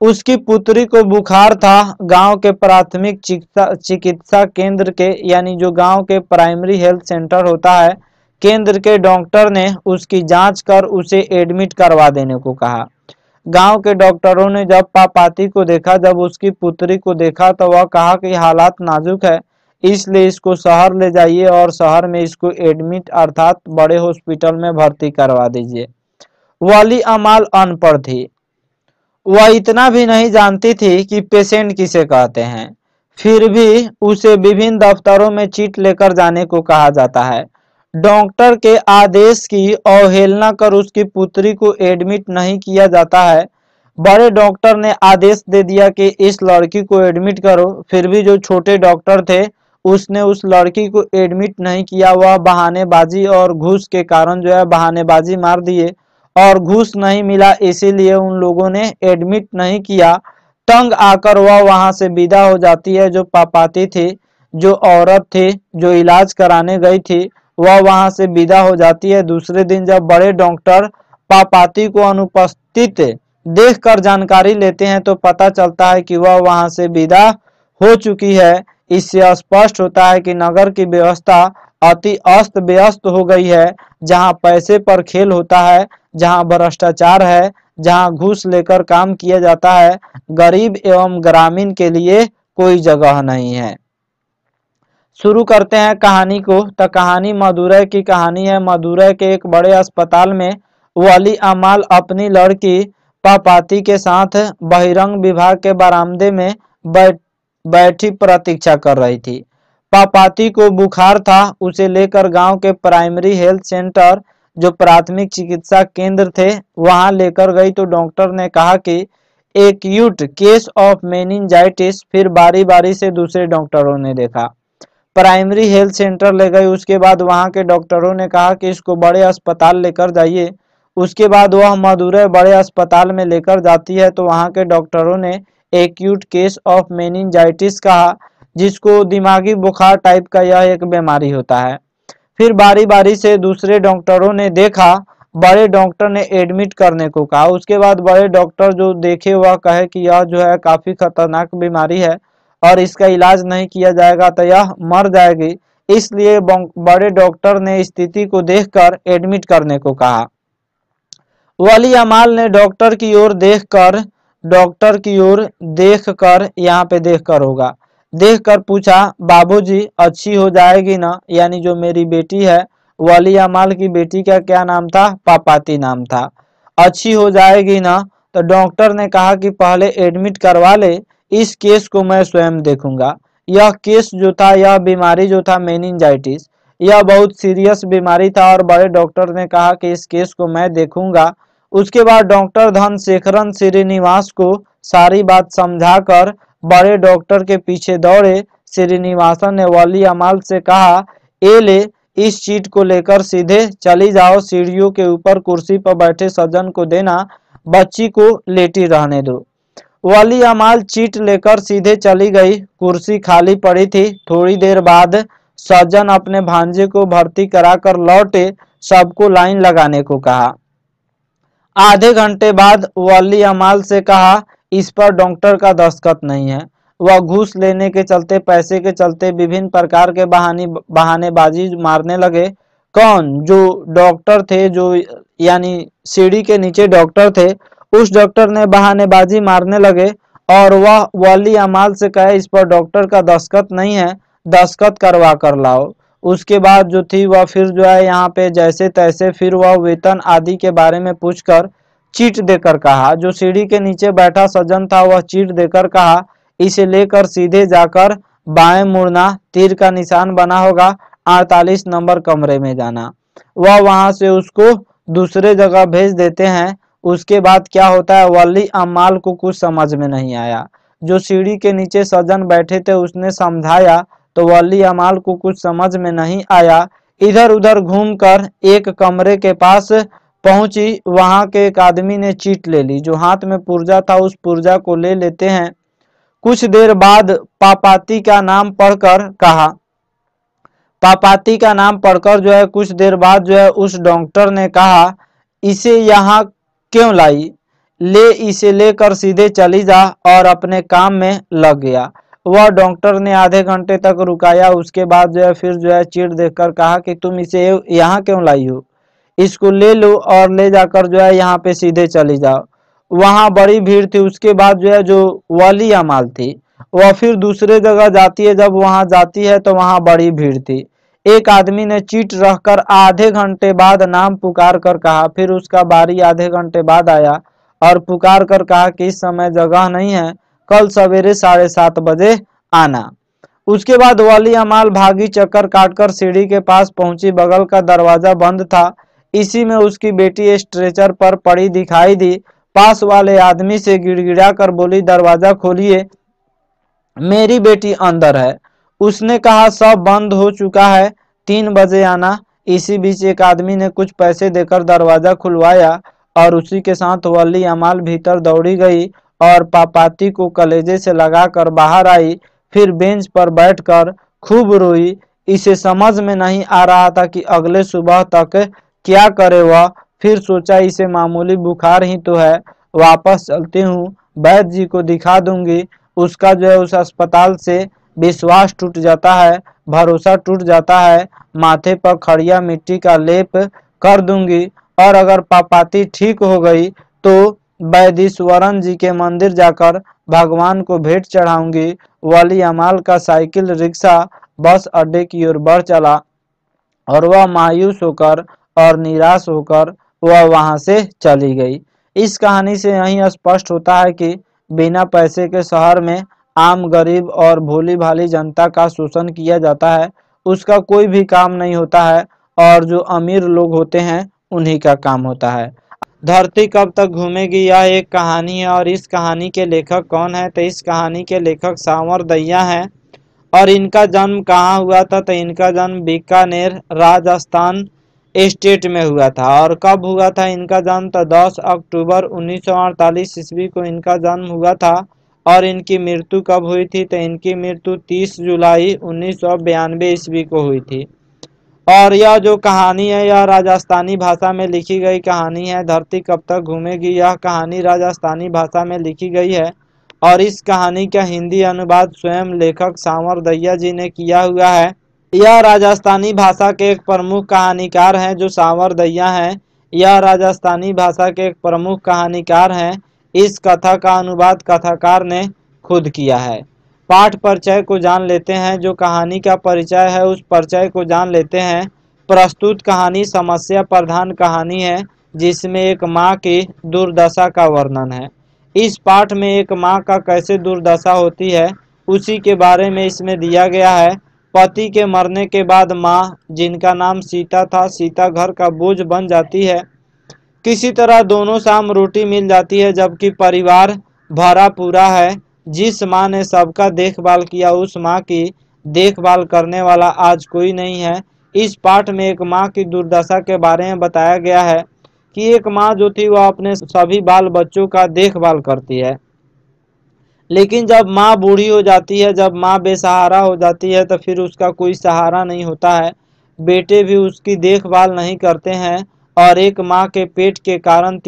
उसकी पुत्री को बुखार था। गांव के प्राथमिक चिकित्सा केंद्र के यानी जो गांव के प्राइमरी हेल्थ सेंटर होता है, केंद्र के डॉक्टर ने उसकी जांच कर उसे एडमिट करवा देने को कहा। गांव के डॉक्टरों ने जब पापाती को देखा, जब उसकी पुत्री को देखा, तो वह कहा कि हालात नाजुक है, इसलिए इसको शहर ले जाइए और शहर में इसको एडमिट अर्थात बड़े हॉस्पिटल में भर्ती करवा दीजिए। वाली अमाल अनपढ़ थी, वह इतना भी नहीं जानती थी कि पेशेंट किसे कहते हैं, फिर भी उसे विभिन्न दफ्तरों में चिट लेकर जाने को कहा जाता है। डॉक्टर के आदेश की अवहेलना कर उसकी पुत्री को एडमिट नहीं किया जाता है। बड़े डॉक्टर ने आदेश दे दिया कि इस लड़की को एडमिट करो, फिर भी जो छोटे डॉक्टर थे उसने उस लड़की को एडमिट नहीं किया। वह बहानेबाजी और घूस के कारण जो है बहानेबाजी मार दिए और घूस नहीं मिला, इसीलिए उन लोगों ने एडमिट नहीं किया। तंग आकर वह वहां से विदा हो जाती है। जो पापाती थी, जो औरत थी जो इलाज कराने गई थी, वह वहां से विदा हो जाती है। दूसरे दिन जब बड़े डॉक्टर पापाती को अनुपस्थित देखकर जानकारी लेते हैं तो पता चलता है कि वह वहां से विदा हो चुकी है। इससे स्पष्ट होता है कि नगर की व्यवस्था अति अस्त व्यस्त हो गई है। जहां पैसे पर खेल होता है, जहां भ्रष्टाचार है, जहां घूस लेकर काम किया जाता है, गरीब एवं ग्रामीण के लिए कोई जगह नहीं है। शुरू करते हैं कहानी को। तो कहानी मदुरै की कहानी है। मदुरै के एक बड़े अस्पताल में वली अमाल अपनी लड़की पापाती के साथ बहिरंग विभाग के बरामदे में बैठी प्रतीक्षा कर रही थी। पापाती को बुखार था। उसे लेकर गांव के प्राइमरी हेल्थ सेंटर जो प्राथमिक चिकित्सा केंद्र थे वहां लेकर गई तो डॉक्टर ने कहा कि एक्यूट केस ऑफ मेनिंजाइटिस। फिर बारी बारी से दूसरे डॉक्टरों ने देखा। प्राइमरी हेल्थ सेंटर ले गए। उसके बाद वहां के डॉक्टरों ने कहा कि इसको बड़े अस्पताल लेकर जाइए। उसके बाद वह मदुरै बड़े अस्पताल में लेकर जाती है तो वहां के डॉक्टरों ने एक्यूट केस ऑफ मेनिंजाइटिस कहा, जिसको दिमागी बुखार टाइप का यह एक बीमारी होता है। फिर बारी बारी से दूसरे डॉक्टरों ने देखा। बड़े डॉक्टर ने एडमिट करने को कहा। उसके बाद बड़े डॉक्टर जो देखे वह कहे कि यह जो है काफी खतरनाक बीमारी है और इसका इलाज नहीं किया जाएगा तो यह मर जाएगी, इसलिए बड़े डॉक्टर ने स्थिति को देखकर एडमिट करने को कहा। वली अमाल ने डॉक्टर की ओर देखकर यहाँ पे देखकर होगा, देखकर पूछा, बाबूजी अच्छी हो जाएगी ना? यानी जो मेरी बेटी है, वली अमाल की बेटी का क्या नाम था? पापाती नाम था। अच्छी हो जाएगी ना? तो डॉक्टर ने कहा कि पहले एडमिट करवा ले, इस केस को मैं स्वयं देखूंगा। यह केस जो था, यह बीमारी जो था मेनिंजाइटिस, यह बहुत सीरियस बीमारी था और बड़े डॉक्टर ने कहा कि इस केस को मैं देखूंगा। उसके बाद डॉक्टर धनशेखरन श्रीनिवास को सारी बात समझाकर बड़े डॉक्टर के पीछे दौड़े। श्रीनिवासन ने वली अमाल से कहा, ए ले, इस चीट को लेकर सीधे चली जाओ, सीढ़ियों के ऊपर कुर्सी पर बैठे सज्जन को देना, बच्ची को लेटी रहने दो। वली अमाल चीट लेकर सीधे चली गई। कुर्सी खाली पड़ी थी। थोड़ी देर बाद सज्जन अपने भांजे को भर्ती कराकर लौटे। सबको लाइन लगाने को कहा। आधे घंटे बाद वली अमाल से कहा, इस पर डॉक्टर का दस्तखत नहीं है। वह घूस लेने के चलते, पैसे के चलते विभिन्न प्रकार के बहानेबाजी मारने लगे। कौन? जो डॉक्टर थे, जो यानी सीढ़ी के नीचे डॉक्टर थे, उस डॉक्टर ने बहानेबाजी मारने लगे और वह वली अमाल से कहे, इस पर डॉक्टर का दस्तखत नहीं है, दस्तखत करवा कर लाओ। उसके बाद जो थी वह फिर जो है यहाँ पे जैसे तैसे फिर वह वेतन आदि के बारे में पूछकर चीट देकर कहा। जो सीढ़ी के नीचे बैठा सज्जन था वह चीट देकर कहा, इसे लेकर सीधे जाकर बाएं मुड़ना, तीर का निशान बना होगा, 48 नंबर कमरे में जाना। वह वहां से उसको दूसरे जगह भेज देते हैं। उसके बाद क्या होता है, वली अमाल को कुछ समझ में नहीं आया। जो सीढ़ी के नीचे सज्जन बैठे थे उसने समझाया तो वली अमाल को कुछ समझ में नहीं आया। इधर उधर घूमकर एक कमरे के पास पहुंची। वहां के एक आदमी ने चीट ले ली। जो हाथ में पुर्जा था उस पुर्जा को ले लेते हैं। कुछ देर बाद पापाती का नाम पढ़कर कहा, पापाती का नाम पढ़कर जो है कुछ देर बाद जो है उस डॉक्टर ने कहा, इसे यहाँ क्यों लाई, ले इसे लेकर सीधे चली जा, और अपने काम में लग गया। वह डॉक्टर ने आधे घंटे तक रुकाया, उसके बाद जो है फिर जो है चिढ़ देखकर कहा कि तुम इसे यहाँ क्यों लाई हो, इसको ले लो और ले जाकर जो है यहाँ पे सीधे चली जाओ। वहाँ बड़ी भीड़ थी। उसके बाद जो है जो वली अमाल थी वह फिर दूसरे जगह जाती है। जब वहाँ जाती है तो वहाँ बड़ी भीड़ थी। एक आदमी ने चीट रखकर आधे घंटे बाद नाम पुकार कर कहा। फिर उसका बारी आधे घंटे बाद आया और पुकार कर कहा कि इस समय जगह नहीं है, कल सवेरे 7:30 बजे आना। उसके बाद वली अमाल भागी, चक्कर काटकर सीढ़ी के पास पहुंची। बगल का दरवाजा बंद था। इसी में उसकी बेटी स्ट्रेचर पर पड़ी दिखाई दी। पास वाले आदमी से गिड़गिड़ा कर बोली, दरवाजा खोलिए, मेरी बेटी अंदर है। उसने कहा सब बंद हो चुका है, 3 बजे आना। इसी बीच एक आदमी ने कुछ पैसे देकर दरवाजा खुलवाया और उसी के साथ वली अमाल भीतर दौड़ी गई और पापाती को कलेजे से लगाकर बाहर आई। फिर बेंच पर बैठकर खूब रोई। इसे समझ में नहीं आ रहा था कि अगले सुबह तक क्या करे वह। फिर सोचा इसे मामूली बुखार ही तो है, वापस चलती हूँ, वैद्य जी को दिखा दूंगी। उसका जो है उस अस्पताल से विश्वास टूट जाता है, भरोसा टूट जाता है। माथे पर खड़िया मिट्टी का लेप कर दूंगी और अगर पापाती ठीक हो गई तो वैदीश्वरन जी के मंदिर जाकर भगवान को भेंट चढ़ाऊंगी। वली अमाल का साइकिल रिक्शा बस अड्डे की ओर बढ़ चला और वह मायूस होकर और निराश होकर वह वहां से चली गई। इस कहानी से यही स्पष्ट होता है कि बिना पैसे के शहर में आम गरीब और भोली भाली जनता का शोषण किया जाता है। उसका कोई भी काम नहीं होता है और जो अमीर लोग होते हैं उन्हीं का काम होता है। धरती कब तक घूमेगी यह एक कहानी है और इस कहानी के लेखक कौन है, तो इस कहानी के लेखक सांवर दैया हैं। और इनका जन्म कहाँ हुआ था, तो इनका जन्म बीकानेर राजस्थान स्टेट में हुआ था। और कब हुआ था इनका जन्म, तो 10 अक्टूबर 1948 ईस्वी को इनका जन्म हुआ था। और इनकी मृत्यु कब हुई थी, तो इनकी मृत्यु 30 जुलाई 1992 ईस्वी को हुई थी। और यह जो कहानी है यह राजस्थानी भाषा में लिखी गई कहानी है। धरती कब तक घूमेगी यह कहानी राजस्थानी भाषा में लिखी गई है और इस कहानी का हिंदी अनुवाद स्वयं लेखक सांवर दैया जी ने किया हुआ है। यह राजस्थानी भाषा के एक प्रमुख कहानीकार हैं जो सांवर दैया हैं। यह राजस्थानी भाषा के एक प्रमुख कहानीकार हैं। इस कथा का अनुवाद कथाकार ने खुद किया है। पाठ परिचय को जान लेते हैं। जो कहानी का परिचय है उस परिचय को जान लेते हैं। प्रस्तुत कहानी समस्या प्रधान कहानी है जिसमें एक माँ की दुर्दशा का वर्णन है। इस पाठ में एक माँ का कैसे दुर्दशा होती है उसी के बारे में इसमें दिया गया है। पति के मरने के बाद माँ, जिनका नाम सीता था, सीता घर का बोझ बन जाती है। किसी तरह दोनों शाम रोटी मिल जाती है जबकि परिवार भरा पूरा है। जिस माँ ने सबका देखभाल किया उस माँ की देखभाल करने वाला आज कोई नहीं है। इस पाठ में एक माँ की दुर्दशा के बारे में बताया गया है कि एक माँ जो थी वह अपने सभी बाल बच्चों का देखभाल करती है, लेकिन जब माँ बूढ़ी हो जाती है, जब माँ बेसहारा हो जाती है तो फिर उसका कोई सहारा नहीं होता है। बेटे भी उसकी देखभाल नहीं करते हैं और एक माँ के पेट के कारण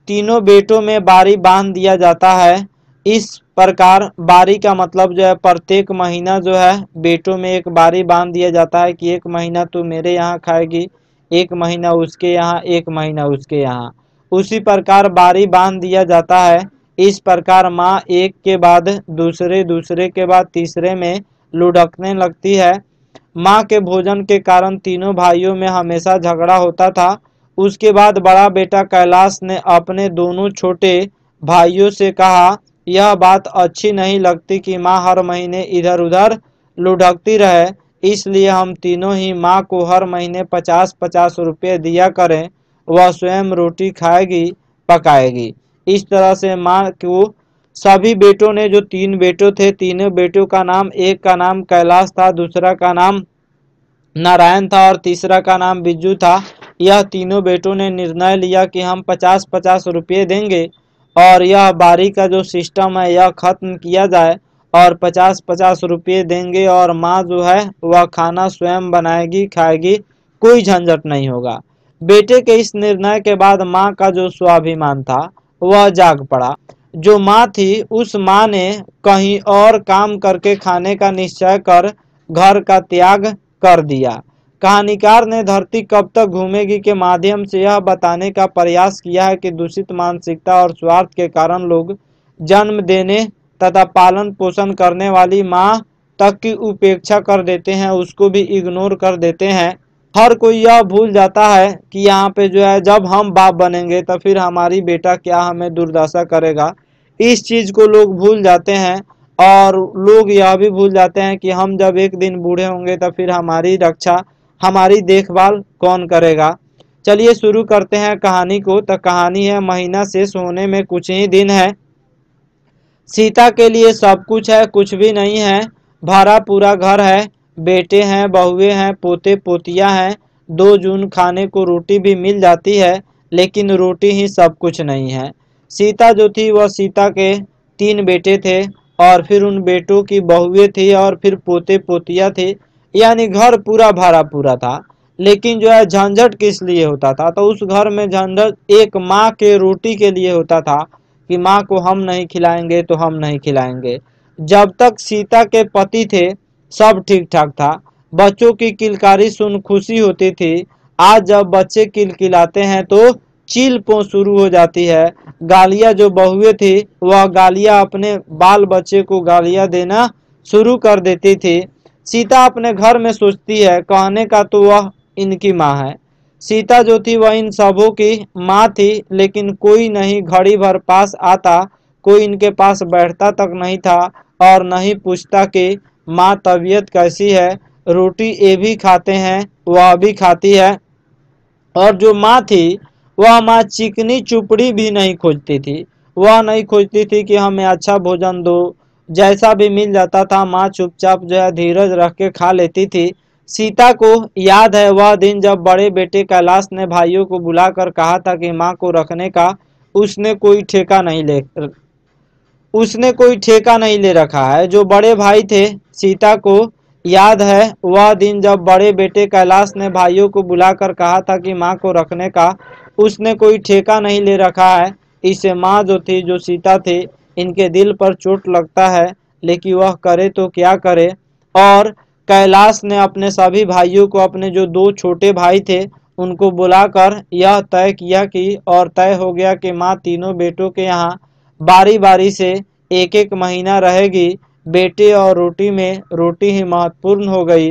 तीनों बेटों में बारी बांध दिया जाता है। इस प्रकार बारी का मतलब जो है प्रत्येक महीना जो है बेटों में एक बारी बांध दिया जाता है कि एक महीना तू मेरे यहाँ खाएगी, एक महीना उसके यहाँ, एक महीना उसके यहाँ। उसी प्रकार बारी बांध दिया जाता है। इस प्रकार माँ एक के बाद दूसरे, दूसरे के बाद तीसरे में लुढ़कने लगती है। माँ के भोजन के कारण तीनों भाइयों में हमेशा झगड़ा होता था। उसके बाद बड़ा बेटा कैलाश ने अपने दोनों छोटे भाइयों से कहा, यह बात अच्छी नहीं लगती कि माँ हर महीने इधर उधर लुढ़कती रहे, इसलिए हम तीनों ही माँ को हर महीने 50-50 रुपये दिया करें, वह स्वयं रोटी खाएगी, पकाएगी। इस तरह से माँ को सभी बेटों ने, जो 3 बेटों थे, तीनों बेटों का नाम, एक का नाम कैलाश था, दूसरा का नाम नारायण था और तीसरा का नाम बिज्जू था। यह तीनों बेटों ने निर्णय लिया कि हम 50-50 रुपये देंगे और यह बारी का जो सिस्टम है यह खत्म किया जाए और 50-50 रुपये देंगे और माँ जो है वह खाना स्वयं बनाएगी खाएगी, कोई झंझट नहीं होगा। बेटे के इस निर्णय के बाद माँ का जो स्वाभिमान था वह जाग पड़ा। जो माँ थी उस माँ ने कहीं और काम करके खाने का निश्चय कर घर का त्याग कर दिया। कहानीकार ने धरती कब तक घूमेगी के माध्यम से यह बताने का प्रयास किया है कि दूषित मानसिकता और स्वार्थ के कारण लोग जन्म देने तथा पालन पोषण करने वाली माँ तक की उपेक्षा कर देते हैं, उसको भी इग्नोर कर देते हैं। हर कोई यह भूल जाता है कि यहाँ पे जो है जब हम बाप बनेंगे तो फिर हमारी बेटा क्या हमें दुर्दशा करेगा, इस चीज़ को लोग भूल जाते हैं। और लोग यह भी भूल जाते हैं कि हम जब एक दिन बूढ़े होंगे तो फिर हमारी रक्षा हमारी देखभाल कौन करेगा। चलिए शुरू करते हैं कहानी को। तो कहानी है महीना शेष होने में कुछ ही दिन है। सीता के लिए सब कुछ है, कुछ भी नहीं है। भरा पूरा घर है, बेटे हैं, बहुएं हैं, पोते पोतियां हैं। 2 जून खाने को रोटी भी मिल जाती है, लेकिन रोटी ही सब कुछ नहीं है। सीता जो थी वह सीता के 3 बेटे थे और फिर उन बेटों की बहुएं थी और फिर पोते पोतियां थी, यानी घर पूरा भरा पूरा था। लेकिन जो है झंझट किस लिए होता था, तो उस घर में झंझट एक माँ के रोटी के लिए होता था कि माँ को हम नहीं खिलाएंगे तो हम नहीं खिलाएंगे। जब तक सीता के पति थे सब ठीक ठाक था, बच्चों की किलकारी सुन खुशी होती थी। आज जब बच्चे किलकिलाते हैं तो चील पों शुरू हो जाती है। गालियां जो बहुएं थी वह गालियां अपने बाल बच्चे को गालियां देना शुरू कर देती थी। सीता अपने घर में सोचती है, कहने का तो वह इनकी माँ है। सीता जो थी वह इन सबों की माँ थी, लेकिन कोई नहीं घड़ी भर पास आता, कोई इनके पास बैठता तक नहीं था और नहीं पूछता कि माँ तबीयत कैसी है, रोटी ये भी खाते हैं वह भी खाती है। और जो माँ थी वह माँ चिकनी चुपड़ी भी नहीं खोजती थी, वह नहीं खोजती थी कि हमें अच्छा भोजन दो। जैसा भी मिल जाता था माँ चुपचाप जो है धीरज रख के खा लेती थी। सीता को याद है वह दिन जब बड़े बेटे कैलाश ने भाइयों को बुलाकर कहा था कि माँ को रखने का उसने कोई ठेका नहीं ले रखा है। जो बड़े भाई थे, सीता को याद है वह दिन जब बड़े बेटे कैलाश ने भाइयों को बुलाकर कहा था कि माँ को रखने का उसने कोई ठेका नहीं ले रखा है। इससे माँ जो थी, जो सीता थी, इनके दिल पर चोट लगता है, लेकिन वह करे तो क्या करे। और कैलाश ने अपने सभी भाइयों को, अपने जो 2 छोटे भाई थे उनको बुलाकर यह तय किया कि और तय हो गया कि माँ तीनों बेटों के यहाँ बारी बारी से 1-1 महीना रहेगी। बेटे और रोटी में रोटी ही महत्वपूर्ण हो गई।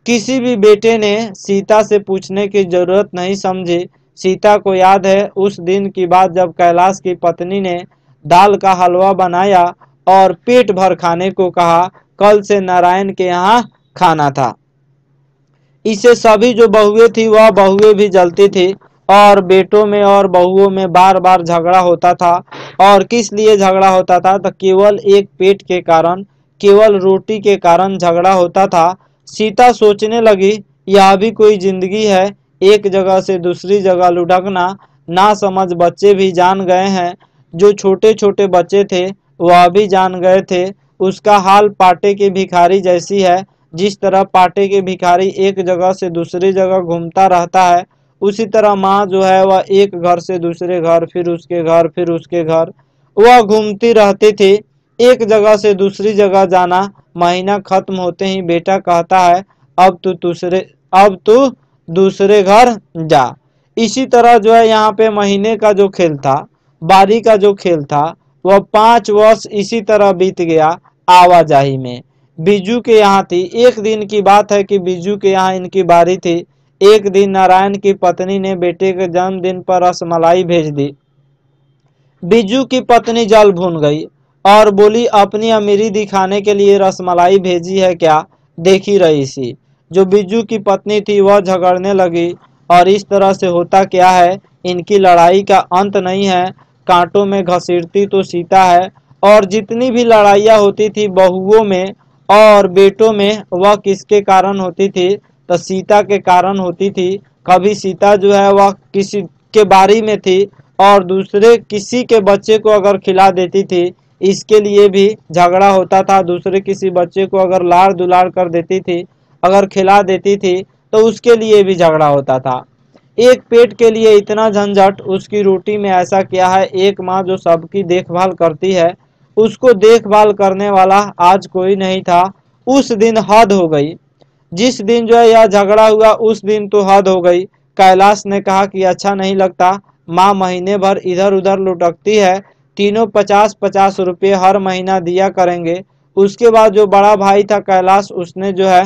किसी भी बेटे ने सीता से पूछने की जरूरत नहीं समझी। सीता को याद है उस दिन की बात जब कैलाश की पत्नी ने दाल का हलवा बनाया और पेट भर खाने को कहा। कल से नारायण के यहाँ खाना था। इससे सभी जो बहुएं थी वह बहुएं भी जलती थी और बेटों में और बहुओं में बार बार झगड़ा होता था। और किस लिए झगड़ा होता था, तो केवल एक पेट के कारण, केवल रोटी के कारण झगड़ा होता था। सीता सोचने लगी यह भी कोई जिंदगी है, एक जगह से दूसरी जगह लुढ़कना। ना समझ बच्चे भी जान गए हैं, जो छोटे छोटे बच्चे थे वह भी जान गए थे। उसका हाल पाटे के भिखारी जैसी है। जिस तरह पाटे के भिखारी एक जगह से दूसरी जगह घूमता रहता है, उसी तरह माँ जो है वह एक घर से दूसरे घर, फिर उसके घर, फिर उसके घर वह घूमती रहती थी। एक जगह से दूसरी जगह जाना। महीना खत्म होते ही बेटा कहता है अब तू दूसरे घर जा। इसी तरह जो है यहाँ पे महीने का जो खेल था, बारी का जो खेल था, वह 5 वर्ष इसी तरह बीत गया आवाजाही में। बीजू के यहाँ थी। एक दिन की बात है कि बीजू के यहाँ इनकी बारी थी। एक दिन नारायण की पत्नी ने बेटे के जन्मदिन पर रसमलाई भेज दी। बीजू की पत्नी जल भून गई और बोली अपनी अमीरी दिखाने के लिए रसमलाई भेजी है क्या, देखी रही सी। जो बीजू की पत्नी थी वह झगड़ने लगी और इस तरह से होता क्या है, इनकी लड़ाई का अंत नहीं है। कांटों में घसीटती तो सीता है और जितनी भी लड़ाइयाँ होती थी बहुओं में और बेटों में, वह किसके कारण होती थी, तो सीता के कारण होती थी। कभी सीता जो है वह किसी के बारी में थी और दूसरे किसी के बच्चे को अगर खिला देती थी, इसके लिए भी झगड़ा होता था। दूसरे किसी बच्चे को अगर लाड़ दुलार कर देती थी, अगर खिला देती थी, तो उसके लिए भी झगड़ा होता था। एक पेट के लिए इतना झंझट, उसकी रोटी में ऐसा क्या है। एक माँ जो सबकी देखभाल करती है, उसको देखभाल करने वाला आज कोई नहीं था। उस दिन हद हो गई। जिस दिन जो है यह झगड़ा हुआ, उस दिन तो हद हो गई। कैलाश ने कहा कि अच्छा नहीं लगता, माँ महीने भर इधर उधर लुटकती है, तीनों 50-50 रुपये हर महीना दिया करेंगे। उसके बाद जो बड़ा भाई था कैलाश, उसने जो है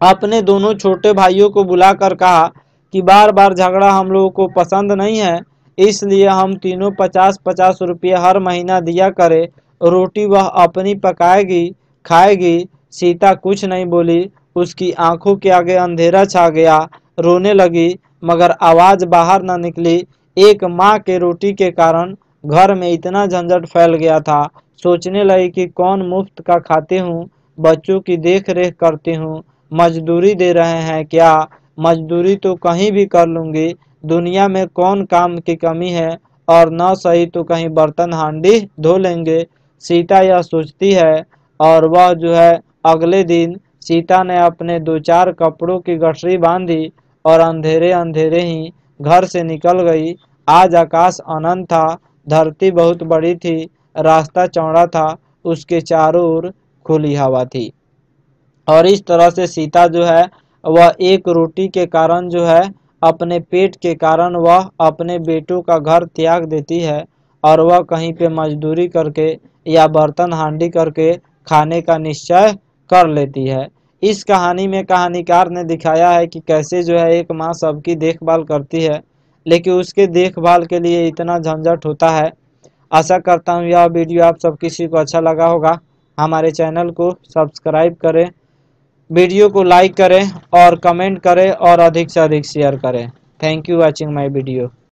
अपने दोनों छोटे भाइयों को बुलाकर कहा कि बार बार झगड़ा हम लोगों को पसंद नहीं है, इसलिए हम तीनों 50-50 रुपये हर महीना दिया करें। रोटी वह अपनी पकाएगी, खाएगी। सीता कुछ नहीं बोली, उसकी आंखों के आगे अंधेरा छा गया, रोने लगी, मगर आवाज़ बाहर न निकली। एक माँ के रोटी के कारण घर में इतना झंझट फैल गया था। सोचने लगी कि कौन मुफ्त का खाती हूँ, बच्चों की देख रेख करती हूँ, मजदूरी दे रहे हैं क्या, मजदूरी तो कहीं भी कर लूँगी, दुनिया में कौन काम की कमी है, और न सही तो कहीं बर्तन हांडी धो लेंगे। सीता यह सोचती है, और वह जो है अगले दिन सीता ने अपने 2-4 कपड़ों की गठरी बांधी और अंधेरे अंधेरे ही घर से निकल गई। आज आकाश अनंत था, धरती बहुत बड़ी थी, रास्ता चौड़ा था, उसके चारों ओर खुली हवा थी। और इस तरह से सीता जो है वह एक रोटी के कारण जो है, अपने पेट के कारण वह अपने बेटों का घर त्याग देती है, और वह कहीं पे मजदूरी करके या बर्तन हांडी करके खाने का निश्चय कर लेती है। इस कहानी में कहानीकार ने दिखाया है कि कैसे जो है एक माँ सबकी देखभाल करती है, लेकिन उसके देखभाल के लिए इतना झंझट होता है। आशा करता हूँ यह वीडियो आप सब किसी को अच्छा लगा होगा। हमारे चैनल को सब्सक्राइब करें, वीडियो को लाइक करें और कमेंट करें और अधिक से अधिक शेयर करें। Thank you watching my video.